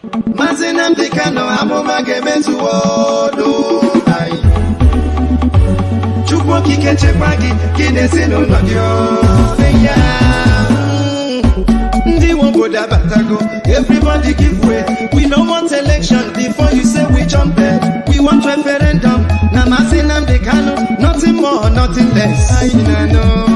Mazina Bikano Amoma Gemetu Odo Chukwoki Kechepagi Kinesino Nadio Everybody give way. We don't want election before you say we jump in. We want referendum. Namazinam Dekano, nothing more, nothing less. I know.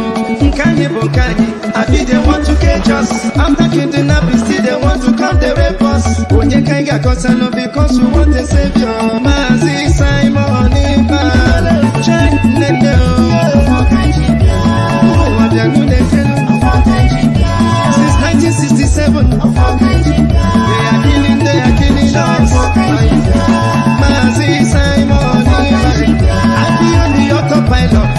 Kanye Bokani, I be they want to catch us. After kidnapping, still they want to come the rape us. Onye Kanga Kosano because we want a savior. Mazi Simon, check Nendo. Since 1967, they are killing us. Mazi Simon, I be on the autopilot.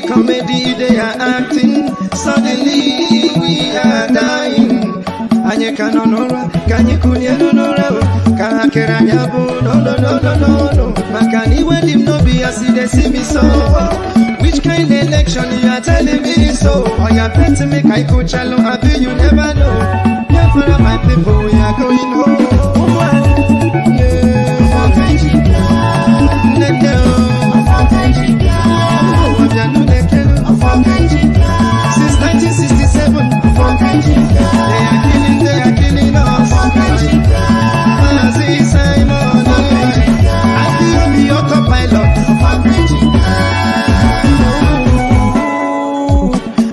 Comedy, they are acting. Suddenly we are dying. Anye kanonora, kanye kunye nonora, kakera nyabo, no. Makani when him no be as they see me so. Which kind of election you are telling me so? Or you bet to make I coach alone, I bet you never know. Yeah, for my people, we are going home. Since 1967, they are killing us. Mazi Simon, I be on the autopilot.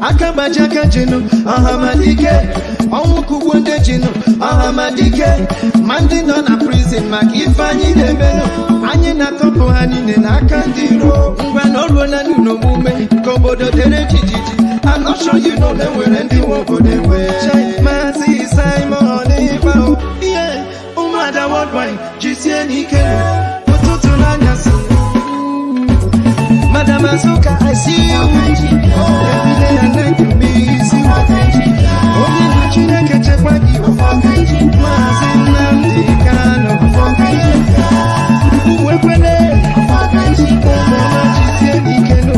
Akabajaka Jino, Ahamadike, Omukuwande Jino, Ahamadike, Mandin on a prison, Makifani Nebeno, Anina Topo Hanine, Nakandiro, Ranolwana no movement, Kobodo Denejiji. I'm not sure you know them well and they won't go their way. Mazi Simon, yeah, Umada Worldwide, GCN Ikeno, Potutulanyas. Madam Azuka, I see you. Every day and night you miss you. Only the children catch a body. Mazi Namdi Kano. Uwepele. GCN Ikeno.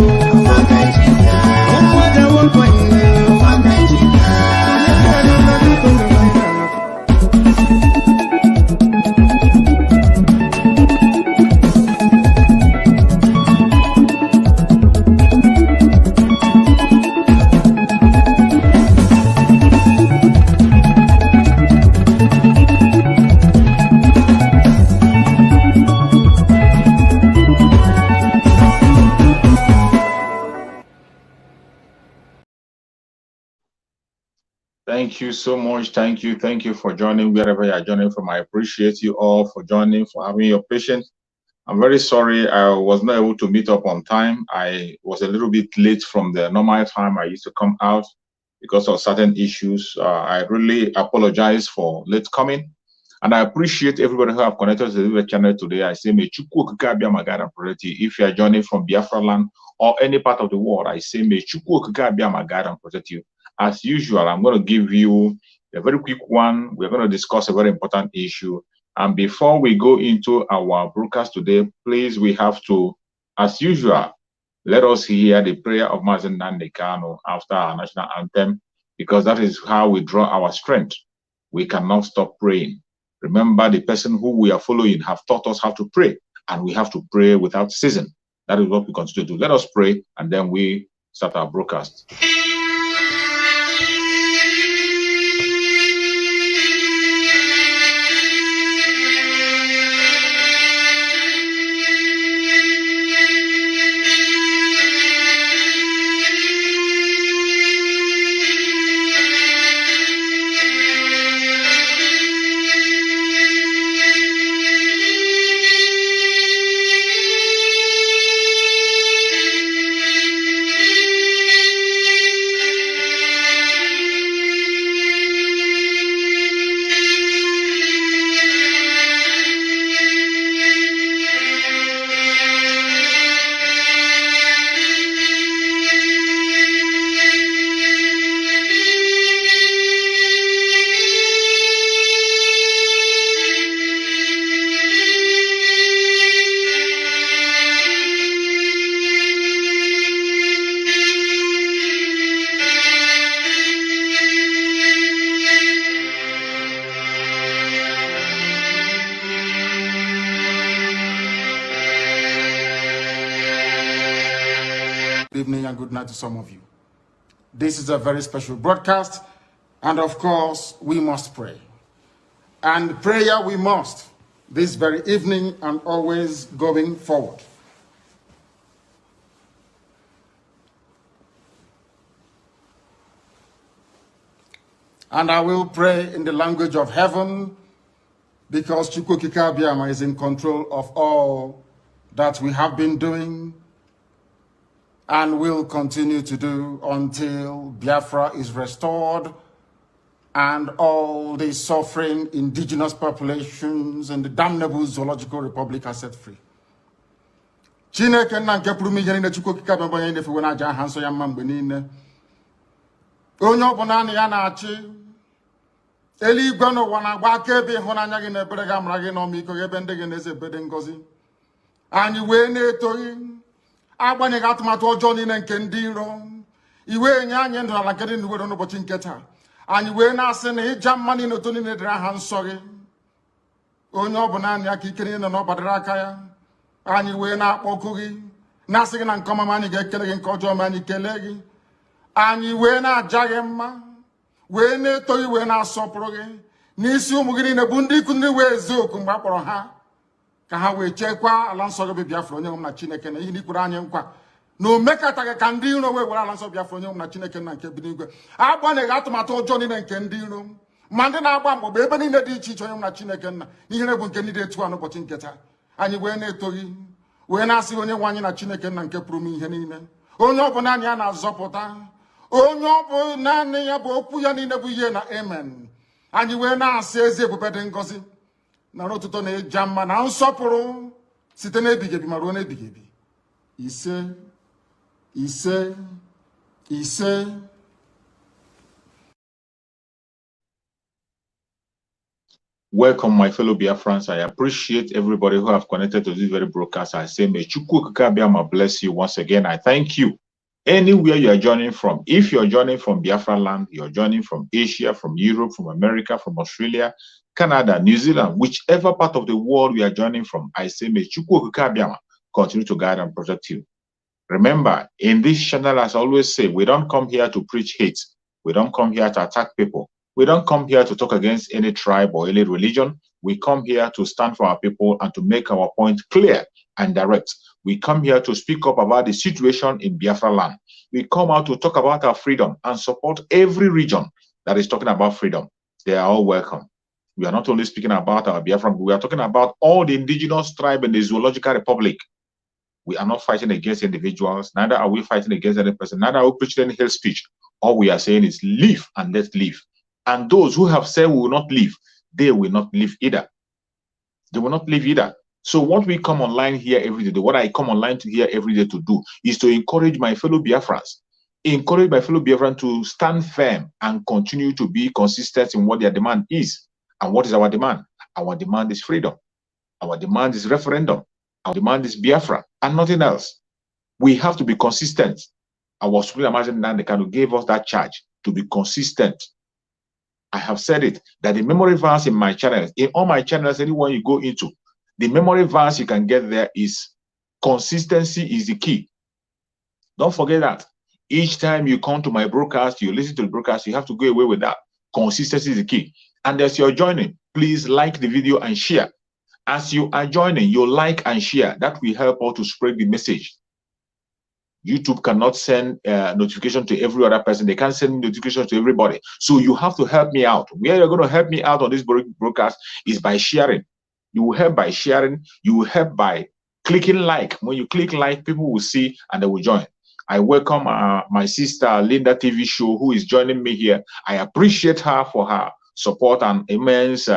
Thank you so much. Thank you for joining wherever you are joining from. I appreciate you all for joining, for having your patience. I'm very sorry I was not able to meet up on time. I was a little bit late from the normal time I used to come out because of certain issues. I really apologize for late coming. And I appreciate everybody who have connected to the channel today. I say, may Chukwu Okike abia ma guide and protect you. If you are joining from Biafra land or any part of the world, I say, may Chukwu Okike abia ma guide and protect you. As usual, I'm going to give you a very quick one. We're going to discuss a very important issue. And before we go into our broadcast today, please, we have to, as usual, let us hear the prayer of Mazen Nandekano after our national anthem, because that is how we draw our strength. We cannot stop praying. Remember, the person who we are following have taught us how to pray, and we have to pray without ceasing. That is what we continue to do. Let us pray, and then we start our broadcast. evening and good night to some of you. This is a very special broadcast, and of course, we must pray. And prayer we must, this very evening and always going forward. And I will pray in the language of heaven, because Chukwukika Biama is in control of all that we have been doing and will continue to do until Biafra is restored and all the suffering indigenous populations in the damnable zoological republic are set free. Chineke na nke pụrụ ihe niile Chukwukika Biama onye na-efewe n'aja aha nsọ ya mma mgbe niile. Onye ọbụla na ya na-achị eluigwe n'ụwa na-agba akaebe ịhụnanya gị na ebere gị amara gị n'ọmịiko gị ebe ndị gị na-eze ebede ngọzi. Anyị wee na-etoghị agbanyeghị atụmatụ ọjọọ niile nke ndị iro. Iwe nye anyị ndụ ala nke dị n'uwere n'ụbọchị nke taa. Anyị wee na-asị na ịja mma niile otu niile dịrị aha nsọ gị. Onye ọbụla anyị aka ike niile na ọ gbadara aka ya. Anyị wee na-akpọku gị na-asị gị na nke ọma anyị ga-ekele gị, nke ọjọọ ma anyị kelee gị. Anyị wee na-aja gị mma, wee na-eto gị, wee na-asọpụrụ gị n'isi ụmụ gị niile bụ ndị ikwu ndị wee eziokwu mgbe a kpọrọ ha ka ha wee chekwaa ala nsọ gị bụ Biafra onye nwe m na Chineke na ihe n'ikwuru anyị nkwa na o mekataghị ka ndị iro wee were ala nsọ Biafra onye nwe m na Chineke na nke bi n'igwe. Agbanyeghị atụmatụ ọjọọ niile nke ndị iro ma ndị na-agba mgbọgba ebe niile dị iche iche onye nwe m na Chineke nna ihere bụ nke ndị dị etu a n'ụbọchị nke taa. Anyị wee na-eto gị, wee na-asị onye nwe anyị na Chineke nna nke pụrụ m ihe niile. Onye ọbụla anyị a na-azọpụta, onye ọ bụ naanị ya bụ okwu ya niile bụ ihe na amen. Anyị wee na-asị ezi ebube dị ngọzi na n'ụtụtụ na ịja mma na nsọpụrụ site n'ebighị ebi ma ruo n'ebighị ebi. Ise ise ise. Welcome, my fellow Biafrans. I appreciate everybody who have connected to this very broadcast. I say, may Chukwukika Biama bless you once again. I thank you. Anywhere you are joining from, if you're joining from Biafra land, you're joining from Asia, from Europe, from America, from Australia, Canada, New Zealand, whichever part of the world we are joining from, I say, may Chukwukika Biama continue to guide and protect you. Remember, in this channel, as I always say, we don't come here to preach hate. We don't come here to attack people. We don't come here to talk against any tribe or any religion. We come here to stand for our people and to make our point clear and direct. We come here to speak up about the situation in Biafra land. We come out to talk about our freedom and support every region that is talking about freedom. They are all welcome. We are not only speaking about our Biafra, but we are talking about all the indigenous tribe in the Zoological Republic. We are not fighting against individuals, neither are we fighting against any person, neither are we preaching any hate speech. All we are saying is live and let live. And those who have said we will not live, they will not live either. They will not live either. So what we come online here every day, what I come online to here every day to do is to encourage my fellow Biafrans, encourage my fellow Biafrans to stand firm and continue to be consistent in what their demand is. And what is our demand? Our demand is freedom. Our demand is referendum. Our demand is Biafra and nothing else. We have to be consistent. Our Supreme Imagine gave us that charge to be consistent. I have said it, that the memory verse in my channels, in all my channels, anyone you go into, the memory verse you can get there is consistency is the key. Don't forget that. Each time you come to my broadcast, you listen to the broadcast, you have to go away with that. Consistency is the key. And as you're joining, please like the video and share. As you are joining, you like and share. That will help us to spread the message. YouTube cannot send notification to every other person. They can't send notification to everybody. So you have to help me out. Where you're going to help me out on this broadcast is by sharing. You will help by sharing. You will help by clicking like. When you click like, people will see and they will join. I welcome my sister Linda TV Show, who is joining me here. I appreciate her for her support and immense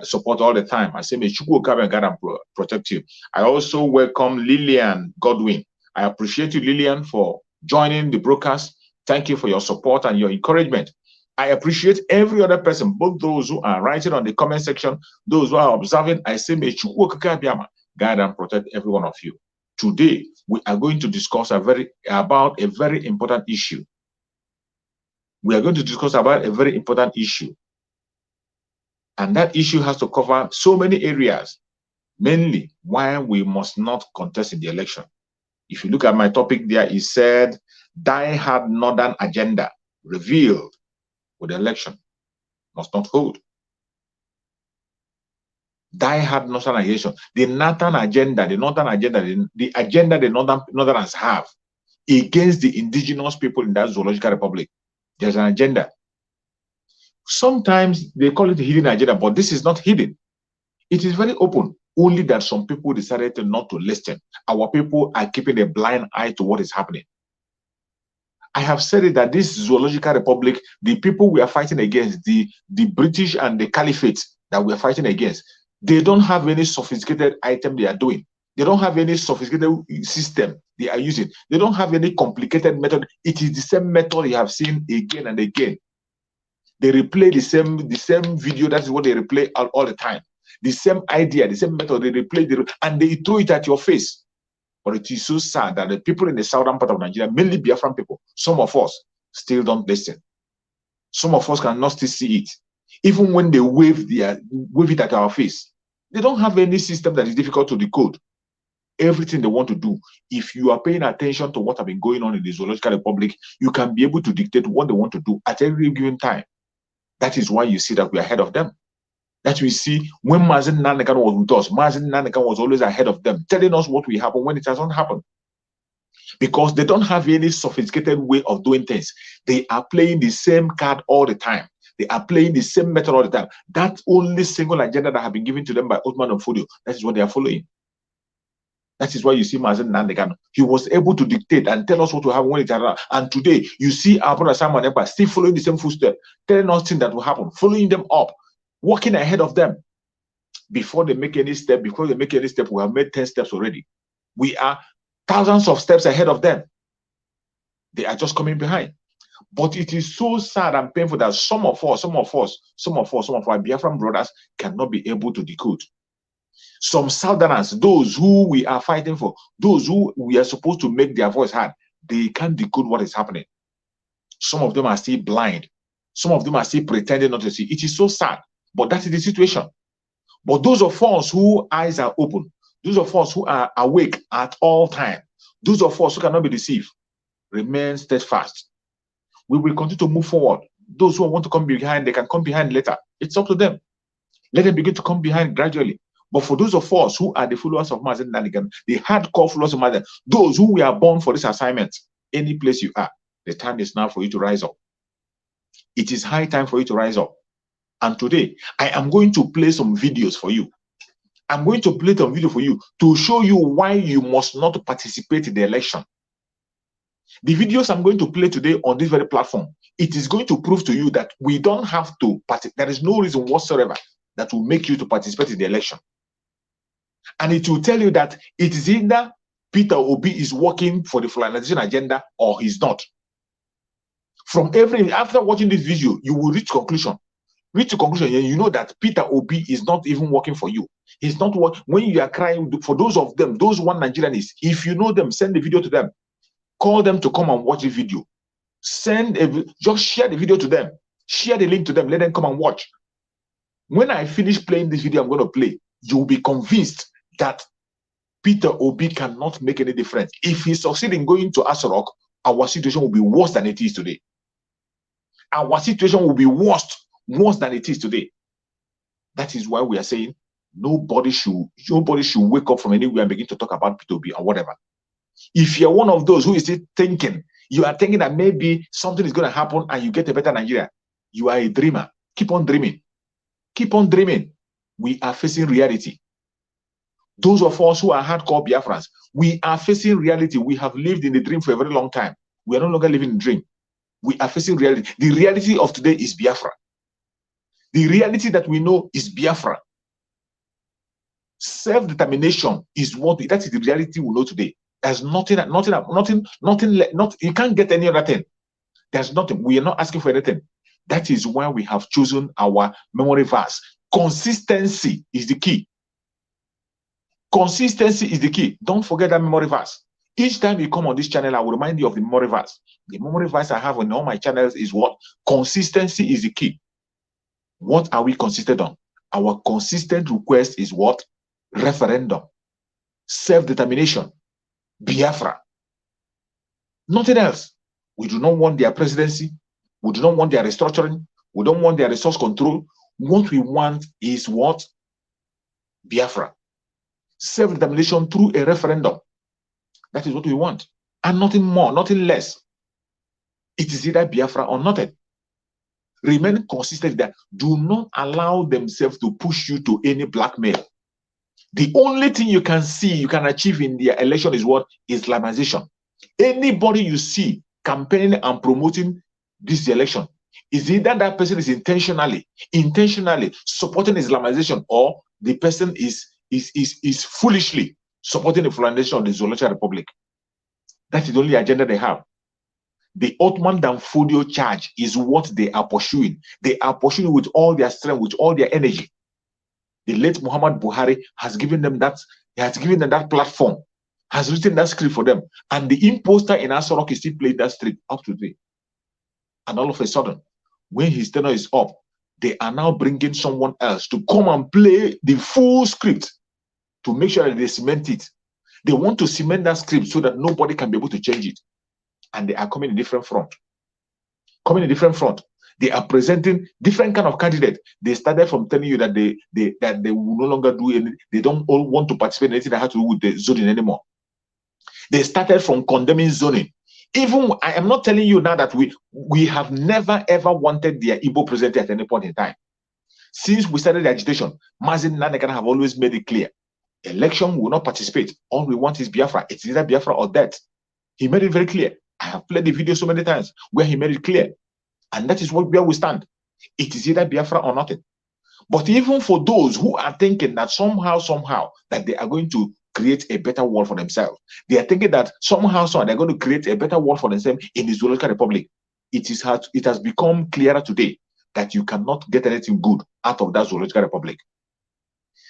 support all the time. I say, may Chukwukika and God protect you. I also welcome Lillian Godwin. I appreciate you, Lillian, for joining the broadcast. Thank you for your support and your encouragement. I appreciate every other person, both those who are writing on the comment section, those who are observing. I say, may Chukwukika Biama guide and protect every one of you. Today, we are going to discuss about a very important issue. We are going to discuss about a very important issue. And that issue has to cover so many areas, mainly why we must not contest in the election. If you look at my topic there, it said, Diehard Northern Agenda revealed with the election must not hold. Diehard Northernization. The Northern agenda, the agenda the Northerners have against the indigenous people in that zoological republic. There's an agenda. Sometimes they call it a hidden agenda, but this is not hidden. It is very open. Only that some people decided not to listen. Our people are keeping a blind eye to what is happening. I have said it that this zoological republic, the people we are fighting against, the British and the Caliphate that we are fighting against, they don't have any sophisticated item they are doing. They don't have any sophisticated system they are using. They don't have any complicated method. It is the same method you have seen again and again. They replay the same video. That is what they replay all the time. The same idea, the same method, they replay, and they throw it at your face. But it is so sad that the people in the southern part of Nigeria, mainly Biafran people, some of us still don't listen. Some of us cannot still see it. Even when they wave it at our face, they don't have any system that is difficult to decode. Everything they want to do, if you are paying attention to what has been going on in the Zoological Republic, you can be able to dictate what they want to do at every given time. That is why you see that we are ahead of them. That we see when Mazen Nanekan was with us, Mazen Nanekan was always ahead of them, telling us what will happen when it hasn't happened. Because they don't have any sophisticated way of doing things. They are playing the same card all the time. They are playing the same method all the time. That only single agenda that have been given to them by Osman Ofodio, that is what they are following. That is why you see Mazen Nanekan. He was able to dictate and tell us what will happen when it happens. And today, you see our brother Simon Ekpa still following the same footsteps, telling us things that will happen, following them up, walking ahead of them. Before they make any step, we have made 10 steps already. We are thousands of steps ahead of them. They are just coming behind. But it is so sad and painful that some of our Biafran brothers cannot be able to decode. Some Southerners, those who we are fighting for, those who we are supposed to make their voice heard, they can't decode what is happening. Some of them are still blind. Some of them are still pretending not to see. It is so sad, but that is the situation. But those of us whose eyes are open, those of us who are awake at all times, those of us who cannot be deceived, remain steadfast. We will continue to move forward. Those who want to come behind, they can come behind later. It's up to them. Let them begin to come behind gradually. But for those of us who are the followers of Mazen Nanigan, the hardcore followers of Mazen, those who we are born for this assignment, any place you are, the time is now for you to rise up. It is high time for you to rise up. And today, I am going to play some videos for you. I'm going to play some video for you to show you why you must not participate in the election. The videos I'm going to play today on this very platform, it is going to prove to you that we don't have to participate. There is no reason whatsoever that will make you to participate in the election. And it will tell you that it is either Peter Obi is working for the fulanization agenda or he's not. After watching this video, you will reach conclusion. Reach a conclusion, and you know that Peter Obi is not even working for you. He's not working. When you are crying, for those of them, those one Nigerians, if you know them, send the video to them. Call them to come and watch the video. Just share the video to them. Share the link to them. Let them come and watch. When I finish playing this video I'm going to play, you will be convinced that Peter Obi cannot make any difference. If he succeeds in going to Aso, our situation will be worse than it is today. Our situation will be worse than it is today. That is why we are saying nobody should wake up from anywhere and begin to talk about Peter Obi or whatever. If you're one of those who is still thinking, you are thinking that maybe something is going to happen and you get a better Nigeria, you are a dreamer. Keep on dreaming. Keep on dreaming. We are facing reality. Those of us who are hardcore Biafrans, we are facing reality. We have lived in the dream for a very long time. We are no longer living in the dream. We are facing reality. The reality of today is Biafra. The reality that we know is Biafra. Self-determination is that is the reality we know today. There's nothing, you can't get any other thing. There's nothing. We are not asking for anything. That is why we have chosen our memory verse. Consistency is the key. Consistency is the key. Don't forget that memory verse. Each time you come on this channel, I will remind you of the memory verse. The memory verse I have on all my channels is what? Consistency is the key. What are we consistent on? Our consistent request is what? Referendum. Self-determination. Biafra. Nothing else. We do not want their presidency. We do not want their restructuring. We don't want their resource control. What we want is what? Biafra. Self-determination through a referendum. That is what we want. And nothing more, nothing less. It is either Biafra or nothing. Remain consistent that do not allow themselves to push you to any blackmail. The only thing you can see, you can achieve in their election is what? Islamization. Anybody you see campaigning and promoting this election, is either that person is intentionally supporting Islamization, or the person is foolishly supporting the fulanization of the Zoological Republic. That is the only agenda they have. The Ottoman Danfodio charge is what they are pursuing. They are pursuing with all their strength, with all their energy. The late Muhammad Buhari has given them that, platform, has written that script for them. And the imposter in Asorok is still playing that script up to today. And all of a sudden, when his tenure is up, they are now bringing someone else to come and play the full script to make sure that they cement it. They want to cement that script so that nobody can be able to change it. And they are coming in different front. They are presenting different kind of candidate. They started from telling you that they will no longer do any, they don't all want to participate in anything that has to do with the zoning anymore. They started from condemning zoning. Even, I am not telling you now that we have never ever wanted their Igbo president at any point in time. Since we started the agitation, Mazin Nanekan have always made it clear. Election will not participate. All we want is Biafra. It's either Biafra or death. He made it very clear. I have played the video so many times where he made it clear. And that is where we stand. It is either Biafra or nothing. But even for those who are thinking that somehow, that they are going to create a better world for themselves, they are thinking that somehow, they're going to create a better world for themselves in the Zoological Republic. It has become clearer today that you cannot get anything good out of that Zoological Republic.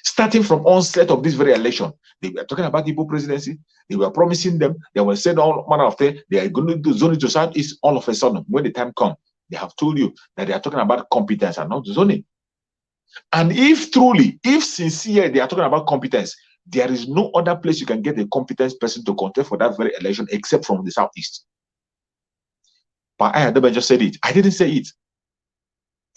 Starting from onset of this very election, they were talking about the Igbo presidency. They were promising them. They were saying all manner of things. They are going to do zoning to Southeast. All of a sudden, when the time comes, they have told you that they are talking about competence and not zoning. And if sincere, they are talking about competence, there is no other place you can get a competent person to contest for that very election except from the Southeast. But I just said it. I didn't say it.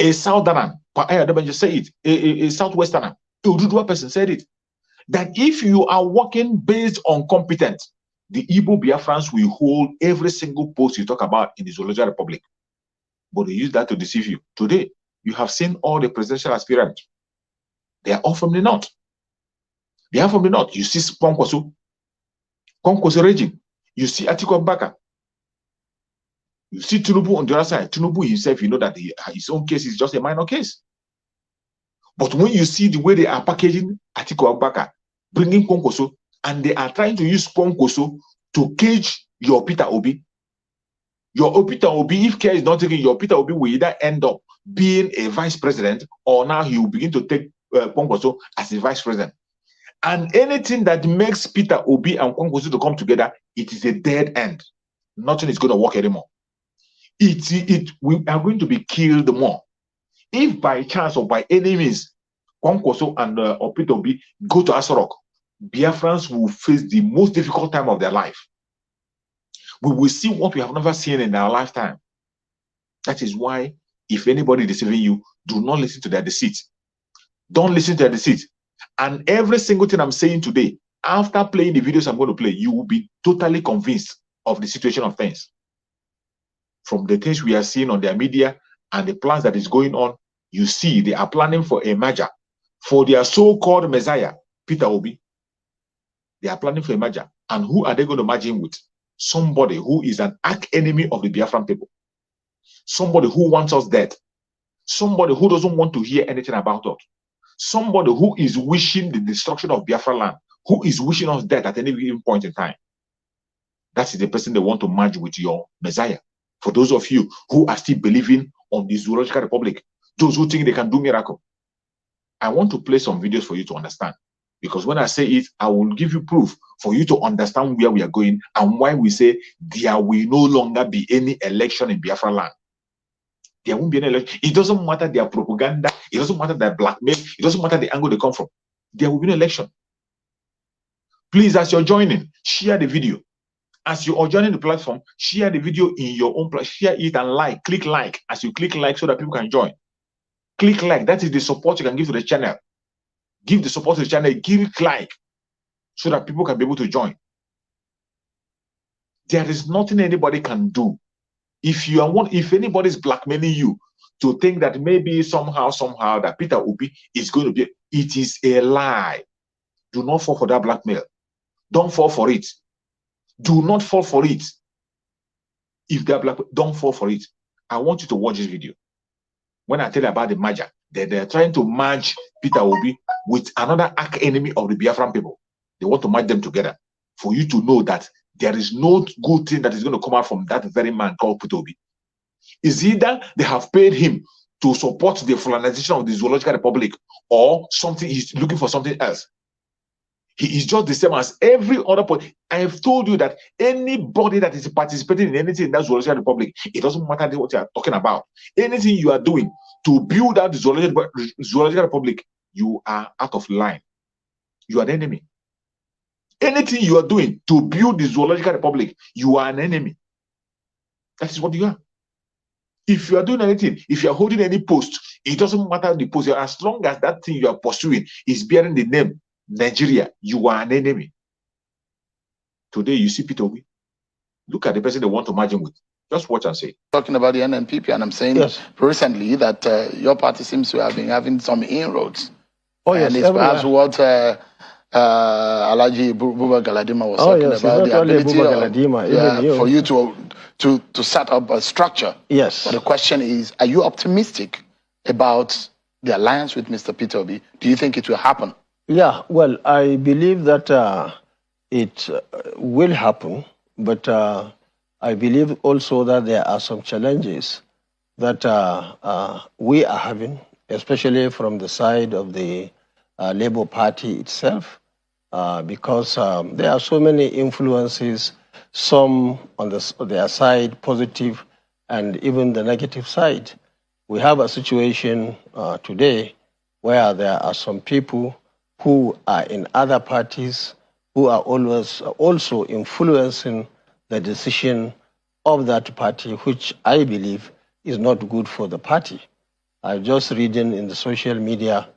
A Southerner, but I just say it. A Southwesterner, a Ududua person said it. That if you are working based on competence, the Igbo Biafrans will hold every single post you talk about in the Zoological Republic. But they use that to deceive you. Today, you have seen all the presidential aspirants. They are all from the north. You see Kwankwaso raging. You see Atiku Abubakar. You see Tinubu on the other side. Tinubu himself, you know that his own case is just a minor case. But when you see the way they are packaging Atiku Abubakar, bringing Kwankwaso, and they are trying to use Kwankwaso to cage your Peter Obi. Your Peter Obi, if care is not taken, your Peter Obi will either end up being a vice president, or now he will begin to take Kwankwaso as a vice president. And anything that makes Peter Obi and Kwankwaso to come together, it is a dead end. Nothing is going to work anymore. We are going to be killed more. If by chance or by any means, Kwankwaso and Peter Obi go to Asorok, Biafrans will face the most difficult time of their life. We will see what we have never seen in our lifetime. That is why, if anybody is deceiving you, do not listen to their deceit. Don't listen to their deceit. And every single thing I'm saying today, after playing the videos I'm going to play, you will be totally convinced of the situation of things. From the things we are seeing on their media and the plans that is going on, you see they are planning for a merger for their so-called Messiah, Peter Obi. They are planning for a merger. And who are they going to merge him with? Somebody who is an arch enemy of the Biafran people. Somebody who wants us dead. Somebody who doesn't want to hear anything about us. Somebody who is wishing the destruction of Biafra land, who is wishing us death at any given point in time. That is the person they want to merge with your Messiah. For those of you who are still believing on the Zoological Republic, those who think they can do miracle, I want to play some videos for you to understand. Because when I say it, I will give you proof for you to understand where we are going and why we say there will no longer be any election in Biafra land. There won't be any election. It doesn't matter their propaganda. It doesn't matter their blackmail. It doesn't matter the angle they come from. There will be an election. Please, as you're joining, share the video. As you are joining the platform, share the video in your own platform. Share it and like. Click like as you click like so that people can join. Click like. That is the support you can give to the channel. Give the support to the channel. Give it like so that people can be able to join. There is nothing anybody can do. If anybody is blackmailing you to think that maybe somehow that Peter Obi is going to be, it is a lie. Do not fall for that blackmail. Don't fall for it. Do not fall for it. If they're black, don't fall for it. I want you to watch this video. When I tell you about the merger, they're trying to merge Peter Obi with another arch enemy of the Biafran people. They want to merge them together for you to know that there is no good thing that is going to come out from that very man called Peter Obi. Is either they have paid him to support the fulanization of the Zoological Republic, or something he's looking for something else. He is just the same as every other person. I have told you that anybody that is participating in anything in that Zoological Republic, it doesn't matter what you are talking about. Anything you are doing to build out the Zoological Republic, you are out of line. You are an enemy. Anything you are doing to build the Zoological Republic, you are an enemy. That is what you are. If you are doing anything, if you are holding any post, it doesn't matter the post. As long as that thing you are pursuing is bearing the name Nigeria, you are an enemy. Today you see Peter Obi. Look at the person they want to merge him with. Just watch and see. Talking about the NNPP, and I'm saying yes, recently that your party seems to have been having some inroads. Oh, yes, and it's perhaps what Alhaji Buba Galadima was talking about, the ability for you to set up a structure. Yes. But the question is, are you optimistic about the alliance with Mr. Peter Obi? Do you think it will happen? Yeah, well, I believe that it will happen, but I believe also that there are some challenges that we are having, especially from the side of the Labour Party itself, because there are so many influences, some on their side, positive, and even the negative side. We have a situation today where there are some people who are in other parties who are always also influencing the decision of that party, which I believe is not good for the party. I just reading in the social media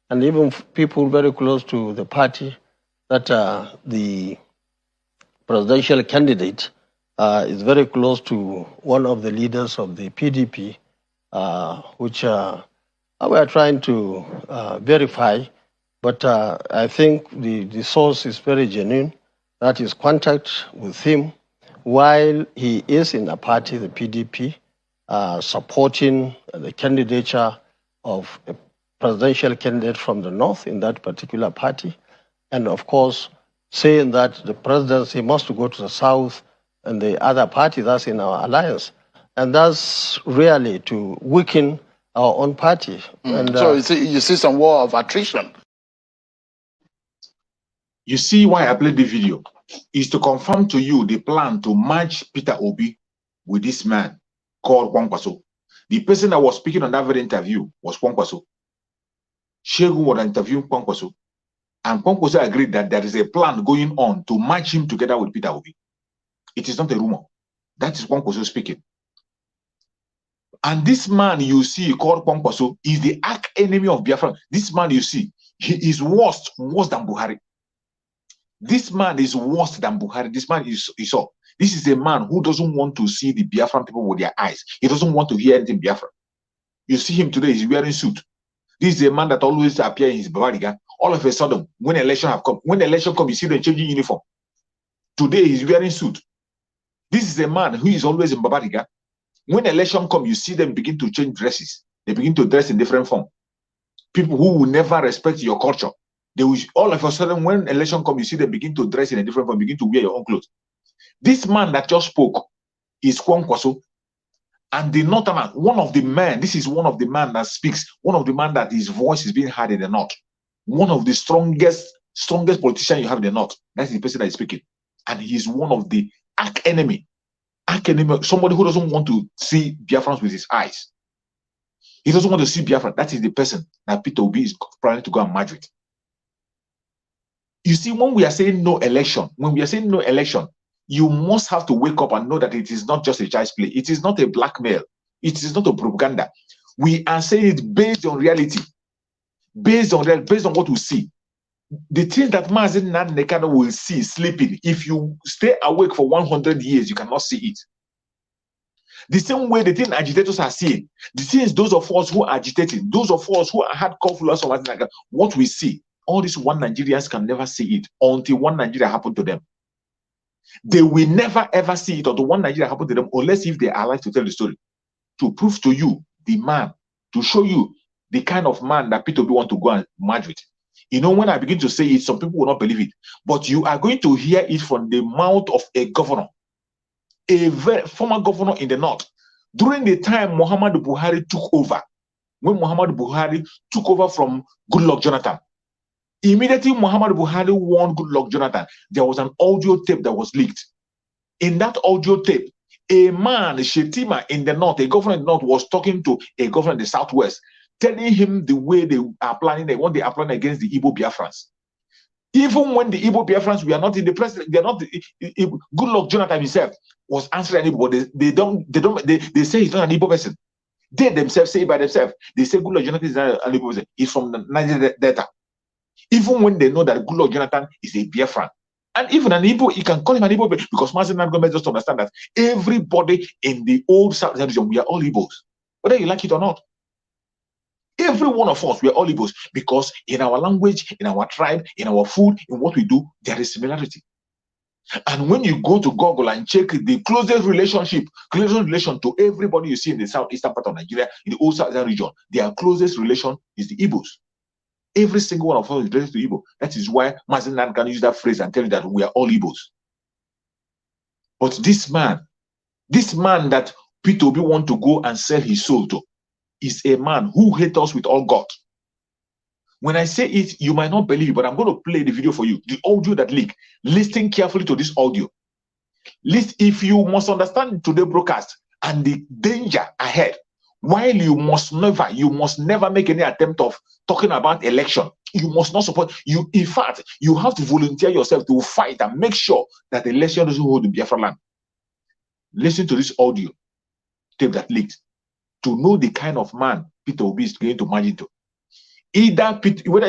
and even people very close to the party that the presidential candidate is very close to one of the leaders of the PDP, which we are trying to verify. But I think the source is very genuine. That is contact with him while he is in a party, the PDP, supporting the candidature of a presidential candidate from the north in that particular party. And of course, saying that the presidency must go to the south and the other party that's in our alliance. And that's really to weaken our own party. And, so you see some war of attrition. You see why I played the video is to confirm to you the plan to merge Peter Obi with this man called Kwankwaso. The person that was speaking on that very interview was Kwankwaso. Shehu was interviewing Kwankwaso, and Kwankwaso agreed that there is a plan going on to merge him together with Peter Obi. It is not a rumor. That is Kwankwaso speaking. And this man you see called Kwankwaso is the arch enemy of Biafra. This man you see, he is worse than Buhari. This man is worse than Buhari. This man is saw. This is a man who doesn't want to see the Biafran people with their eyes. He doesn't want to hear anything Biafra. You see him today, he's wearing suit. This is a man that always appears in his Bavariga. All of a sudden, when election have come, you see them changing uniform. Today, he's wearing suit. This is a man who is always in Bavariga. When election come, you see them begin to change dresses. They begin to dress in different form. People who will never respect your culture. They will, all of a sudden, when election comes, you see them begin to dress in a different form, begin to wear your own clothes. This man that just spoke is Kwankwaso. And the Northern, one of the men, this is one of the men that speaks, one of the men that his voice is being heard in the North. One of the strongest politicians you have in the North. That's the person that is speaking. And he is one of the arch enemy, somebody who doesn't want to see Biafrans with his eyes. He doesn't want to see Biafra. That is the person that Peter Obi is planning to go and merge with. You see, when we are saying no election, you must have to wake up and know that it is not just a child's play. It is not a blackmail. It is not a propaganda. We are saying it based on reality, based on what we see. The things that Mazen Nekano will see sleeping, if you stay awake for 100 years, you cannot see it. The same way the thing agitators are seeing, the things those of us who are agitating, those of us who are hardcore followers of what we see, all these one Nigerians can never see it until one Nigeria happened to them. They will never ever see it or the one Nigeria happened to them unless if they are alive to tell the story, to prove to you the man, to show you the kind of man that Peter Obi want to go and merge with. You know, when I begin to say it, some people will not believe it, but you are going to hear it from the mouth of a governor, a former governor in the north. During the time Muhammadu Buhari took over, when Muhammadu Buhari took over from Goodluck Jonathan, immediately Muhammadu Buhari won Goodluck Jonathan, there was an audio tape that was leaked. In that audio tape, a man, Shetima in the north, a governor in the north, was talking to a governor in the southwest, telling him the way they are planning, what they are planning against the Igbo Biafrans. Even when the Igbo Biafrans were not in the president, they're not. Goodluck Jonathan himself was answering anybody. They say he's not an Igbo person. They themselves say by themselves. They say Goodluck Jonathan is not an Igbo person. He's from the Niger Delta. Even when they know that Goodluck Jonathan is a Biafran. And even an Igbo, you can call him an Igbo because Mazen Nangome just understand that everybody in the old South region, we are all Igbos, whether you like it or not. Every one of us, we are all Igbos because in our language, in our tribe, in our food, in what we do, there is similarity. And when you go to Google and check the closest relation to everybody you see in the southeastern part of Nigeria, in the old southern region, their closest relation is the Igbos. Every single one of us is related to Igbo. That is why Mazen Nan can use that phrase and tell you that we are all Igbos. But this man that Peter Obi want to go and sell his soul to, is a man who hates us with all God. When I say it, you might not believe it, but I'm going to play the video for you, the audio that leaked. Listen carefully to this audio. If you must understand today's broadcast and the danger ahead, while you must never make any attempt of talking about election. You must not support you. In fact, you have to volunteer yourself to fight and make sure that the election doesn't hold the Biafra land. Listen to this audio tape that leaked to know the kind of man Peter Obi is going to march into. Whether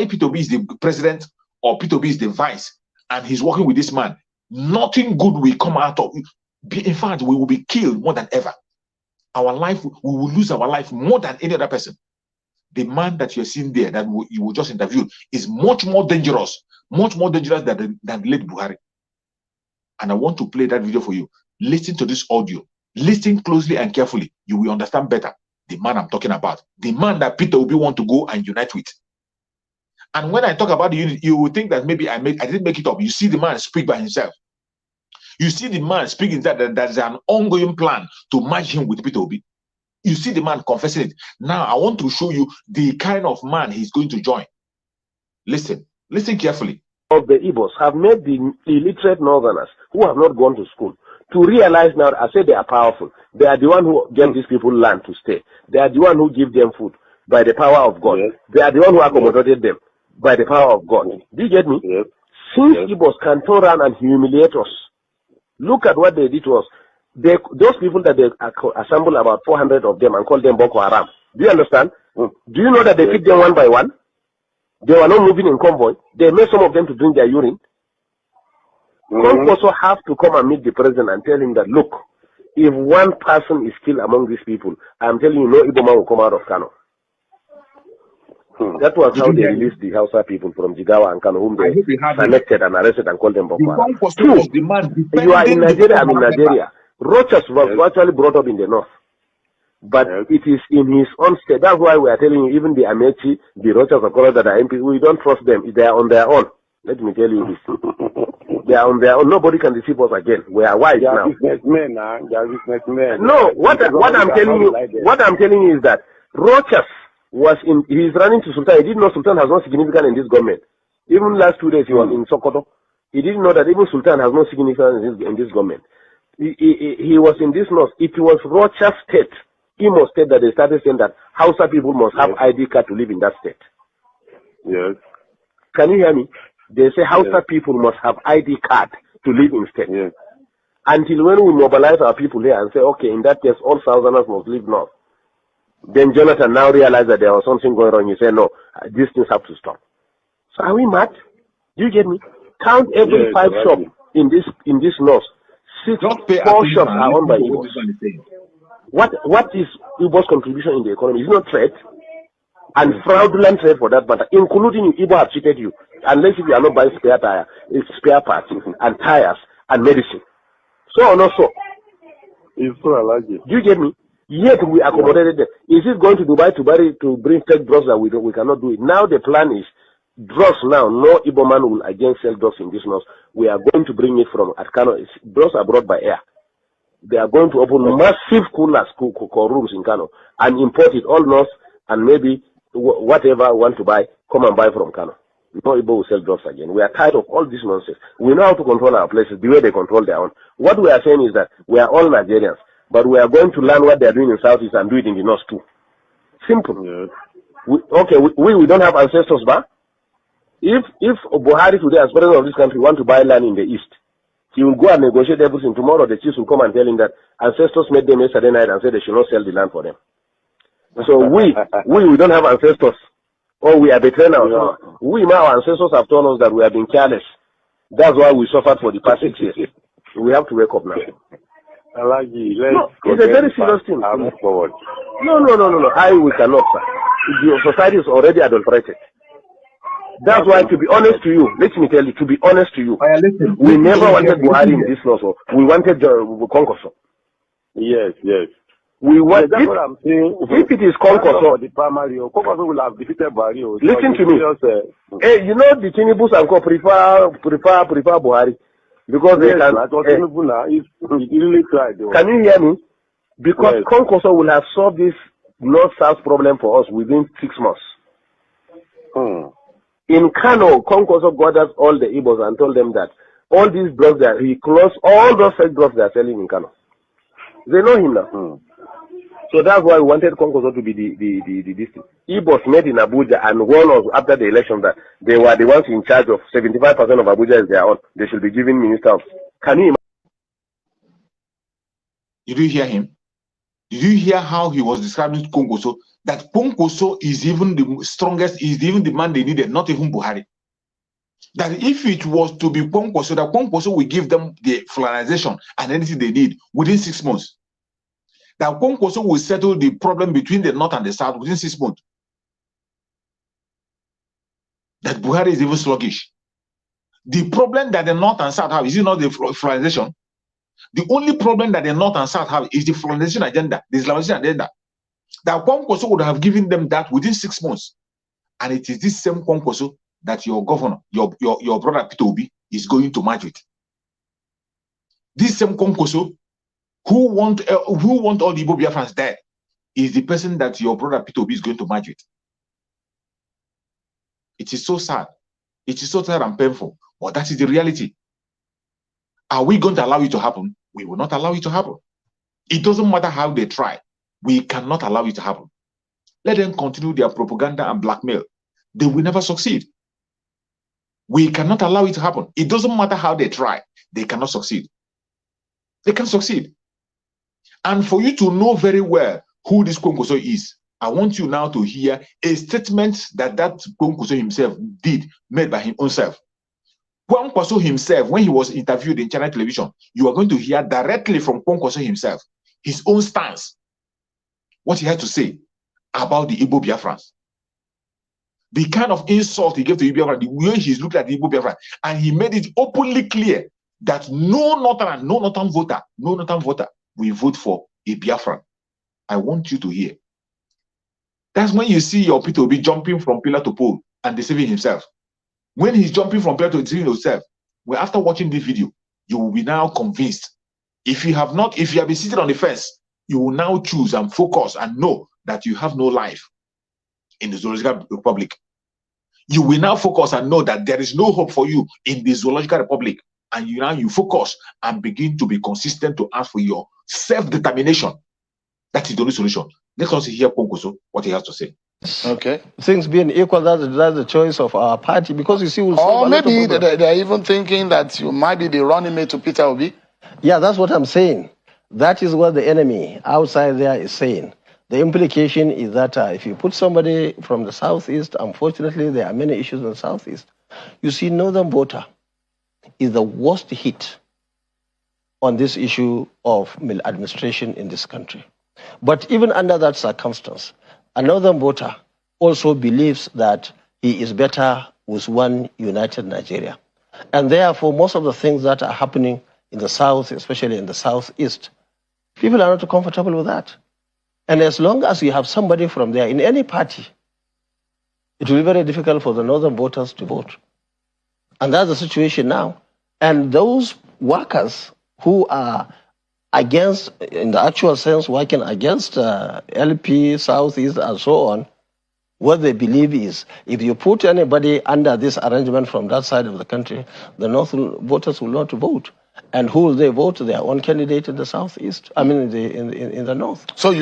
Peter Obi is the president or Peter Obi is the vice, and he's working with this man, nothing good will come out of it. In fact, we will be killed more than ever. Our life, we will lose our life more than any other person. The man that you're seeing there, that you will just interview, is much more dangerous than the late Buhari. And I want to play that video for you. Listen to this audio. Listen closely and carefully. You will understand better the man I'm talking about. The man that Peter Obi want to go and unite with. And when I talk about the unity, you will think that maybe I didn't make it up. You see the man speak by himself. You see the man speaking that there's an ongoing plan to merge him with Peter Obi. You see the man confessing it. Now, I want to show you the kind of man he's going to join. Listen carefully. Of the Igbos have made the illiterate northerners who have not gone to school to realize now, I say they are powerful. They are the one who give these people land to stay. They are the one who give them food by the power of God. Yes. They are the one who accommodated them by the power of God. Yes. Do you get me? Yes. Since Igbos can turn around and humiliate us, look at what they did to us. Those people that they assemble about 400 of them and call them Boko Haram. Do you understand? Do you know that they feed them one by one? They were not moving in convoy. They made some of them to drink their urine. Some also have to come and meet the president and tell him that, look, if one person is killed among these people, I'm telling you, no Igbo man will come out of Kano. That was how they released the Hausa people from Jigawa and Kano, whom they selected and arrested and called them Boko Haram. Two, you are in Nigeria, I'm in Nigeria. Rochas was actually brought up in the north. But it is in his own state. That's why we are telling you, even the Amechi, the Rochas of Colorado that are MPs, we don't trust them. They are on their own. Let me tell you this. They are on their own. Nobody can deceive us again. We are wise now. Businessmen, they are businessmen. No, what I'm telling you is that Rochas was he's running to Sultan. He didn't know Sultan has no significance in this government. Even last 2 days he was in Sokoto. He didn't know that even Sultan has no significance in this government. He was in this north. It was Rochas state, Imo state, that they started saying that Hausa people must have ID card to live in that state. Yes. Can you hear me? They say Hausa people must have ID card to live in state. Yes. Until when we mobilize our people here and say, okay, in that case, all Southerners must live north. Then Jonathan now realized that there was something going on. He said, no, these things have to stop. So are we mad? Do you get me? Count every 5 shops in this north. 4 shops are owned by Igbos. What is Igbo's contribution in the economy? It's not trade. And fraudulent trade for that matter, including Igbo have cheated you. Unless if you are not buying spare parts and tires and medicine. So or not so? It's so allergic. Do you get me? Yet we accommodated them. Is it going to Dubai to bring fake drugs that we cannot do it? Now the plan is drugs now. No Igbo man will again sell drugs in this north. We are going to bring it from Kano. Drugs are brought by air. They are going to open massive coolers, rooms in Kano and import it all north, and maybe whatever I want to buy, come and buy from Kano. No Igbo will sell drugs again. We are tired of all this nonsense. We know how to control our places the way they control their own. What we are saying is that we are all Nigerians, but we are going to learn what they are doing in Southeast and do it in the North too. Simple. Yes. We don't have ancestors, but if Buhari today, as president of this country, want to buy land in the East, he will go and negotiate everything. Tomorrow the chiefs will come and tell him that ancestors made them yesterday night and said they should not sell the land for them. So we don't have ancestors. Or we are betraying ourselves. Yeah. We, our ancestors, have told us that we have been careless. That's why we suffered for the past 6 years. We have to wake up now. It's a very serious thing. Move forward. No. We cannot, sir. The society is already adulterated. That's why, to be honest to you, let me tell you, to be honest to you, we never wanted Buhari in this law. We wanted Konkoso. Yes. We want that's what I'm saying. If it is Konkoso, the primary, Konkoso will have defeated Buhari. Listen to me. Hey, you know the Tinubus and Co prefer Buhari because they can. Really tried. Can you hear me? Because Konkoso will have solved this north-south problem for us within 6 months. In Kano, Konkoso gathered all the Igbos and told them that all these drugs that he closed all those fake drugs they are selling in Kano. They know him now. So that's why we wanted Konkoso to be the district. Igbos met in Abuja and warned us after the election that they were the ones in charge of 75% of Abuja is their own. They should be given ministers. Can you imagine? Did you hear him? Did you hear how he was describing Konkoso? That Konkoso is even the strongest, is even the man they needed, not even Buhari. That if it was to be Konkoso, that Konkoso will give them the fulanization and anything they need within 6 months. That Konkoso will settle the problem between the North and the South within 6 months. That Buhari is even sluggish. The problem that the North and South have, is it not the fulanization? The only problem that the North and South have is the fulanization agenda, the Islamization agenda. That Konkoso would have given them that within 6 months. And it is this same Konkoso that your governor, your brother Peter Obi, is going to match with. This same Konkoso who want all the Igbo Biafrans dead is the person that your brother Peter Obi is going to match with. It is so sad. It is so sad and painful. But that is the reality. Are we going to allow it to happen? We will not allow it to happen. It doesn't matter how they try. We cannot allow it to happen. Let them continue their propaganda and blackmail. They will never succeed. We cannot allow it to happen. It doesn't matter how they try. They cannot succeed. They can succeed. And for you to know very well who this Konkoso is, I want you now to hear a statement that Konkoso himself made by his own self. Konkoso himself, when he was interviewed in China television, you are going to hear directly from Konkoso himself, his own stance, what he had to say about the Igbo Biafrans. The kind of insult he gave to Igbo Biafra, the way he looked at the Igbo Biafra, and he made it openly clear that no Northern voter will vote for a Biafran. I want you to hear. That's when you see your Peter Obi jumping from pillar to pole and deceiving himself. When he's jumping from pillar to deceiving himself, well, after watching this video, you will be now convinced. If you have been seated on the fence, you will now choose and focus and know that you have no life in the Zoological Republic. You will now focus and know that there is no hope for you in the Zoological Republic. And you focus and begin to be consistent to ask for your self-determination. That is the only solution. Let us hear Konkoso, what he has to say. Okay. Things being equal, that's the choice of our party. Because you see, or maybe they're even thinking that you might be the running mate to Peter Obi. Yeah, that's what I'm saying. That is what the enemy outside there is saying. The implication is that if you put somebody from the southeast, unfortunately, there are many issues in the southeast. You see, northern voter is the worst hit on this issue of maladministration in this country. But even under that circumstance, a northern voter also believes that he is better with one united Nigeria. And therefore, most of the things that are happening in the south, especially in the southeast, people are not comfortable with that. And as long as you have somebody from there in any party, it will be very difficult for the northern voters to vote. And that's the situation now. And those workers who are against, in the actual sense, working against LP, Southeast, and so on, what they believe is if you put anybody under this arrangement from that side of the country, the Northern voters will not vote. And who will they vote? Their own candidate in the Southeast, I mean in the North. So,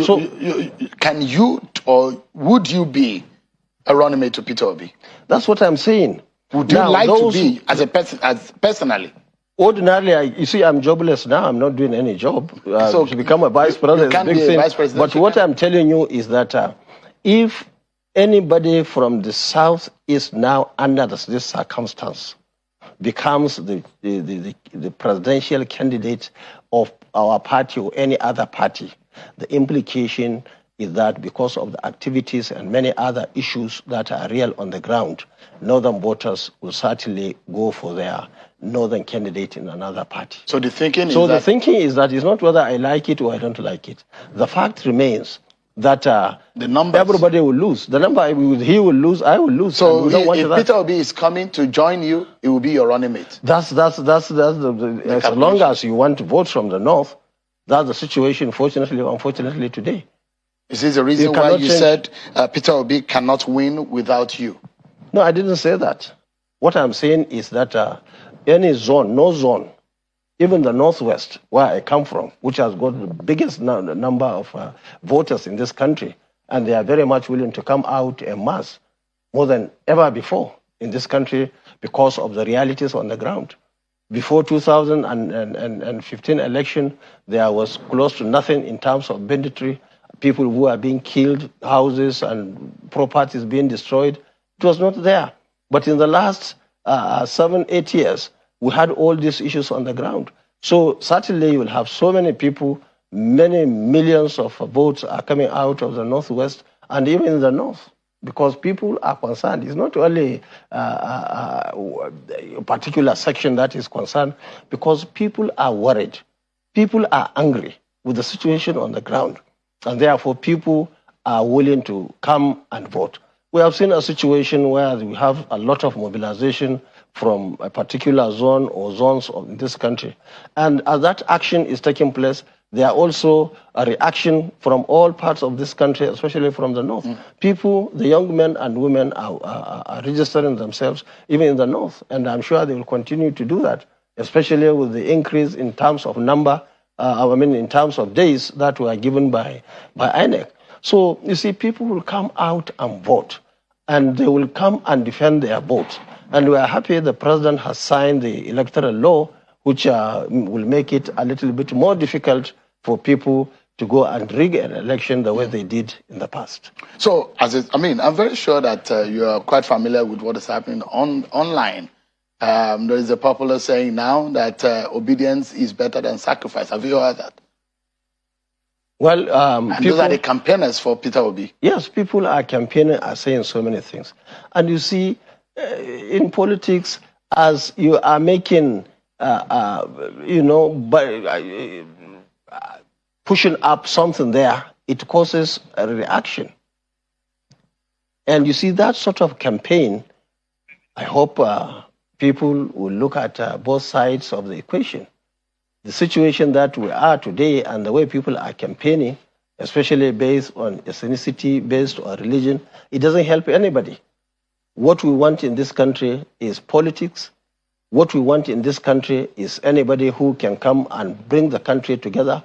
can you or would you be a running mate to Peter Obi? That's what I'm saying. Would you like to be as a person, personally? Ordinarily, you see, I'm jobless now. I'm not doing any job. So to become a vice president, you can be a vice president. But what I'm telling you is that if anybody from the south is now under this circumstance becomes the presidential candidate of our party or any other party, the implication is that because of the activities and many other issues that are real on the ground, northern voters will certainly go for their northern candidate in another party. So the thinking is that it's not whether I like it or I don't like it. The fact remains that everybody will lose. The number he will lose, I will lose. So if Peter Obi is coming to join you, it will be your running mate. That's as long as you want to vote from the north, that's the situation, fortunately or unfortunately, today. Is this the reason why you said Peter Obi cannot win without you? No, I didn't say that. What I'm saying is that any zone, no zone, even the Northwest, where I come from, which has got the biggest number of voters in this country, and they are very much willing to come out en masse, more than ever before in this country because of the realities on the ground. Before 2015 election, there was close to nothing in terms of banditry, people who are being killed, houses and properties being destroyed. It was not there. But in the last 7-8 years, we had all these issues on the ground. So certainly you will have so many people, many millions of votes are coming out of the Northwest and even in the North, because people are concerned. It's not only a particular section that is concerned, because people are worried. People are angry with the situation on the ground, and therefore people are willing to come and vote. We have seen a situation where we have a lot of mobilization from a particular zone or zones of this country. And as that action is taking place, there are also a reaction from all parts of this country, especially from the North. People, the young men and women are registering themselves even in the North. And I'm sure they will continue to do that, especially with the increase in terms of number, in terms of days that were given by INEC. So, you see, people will come out and vote, and they will come and defend their vote. And we are happy the president has signed the electoral law, which will make it a little bit more difficult for people to go and rig an election the way they did in the past. So, I'm very sure that you are quite familiar with what is happening online. There is a popular saying now that obedience is better than sacrifice. Have you heard that? Well, those are the campaigners for Peter Obi. Yes, people are campaigning, are saying so many things. And you see, in politics, as you are making, pushing up something there, it causes a reaction. And you see, that sort of campaign, I hope people will look at both sides of the equation. The situation that we are today and the way people are campaigning, especially based on ethnicity, based on religion, it doesn't help anybody. What we want in this country is politics. What we want in this country is anybody who can come and bring the country together.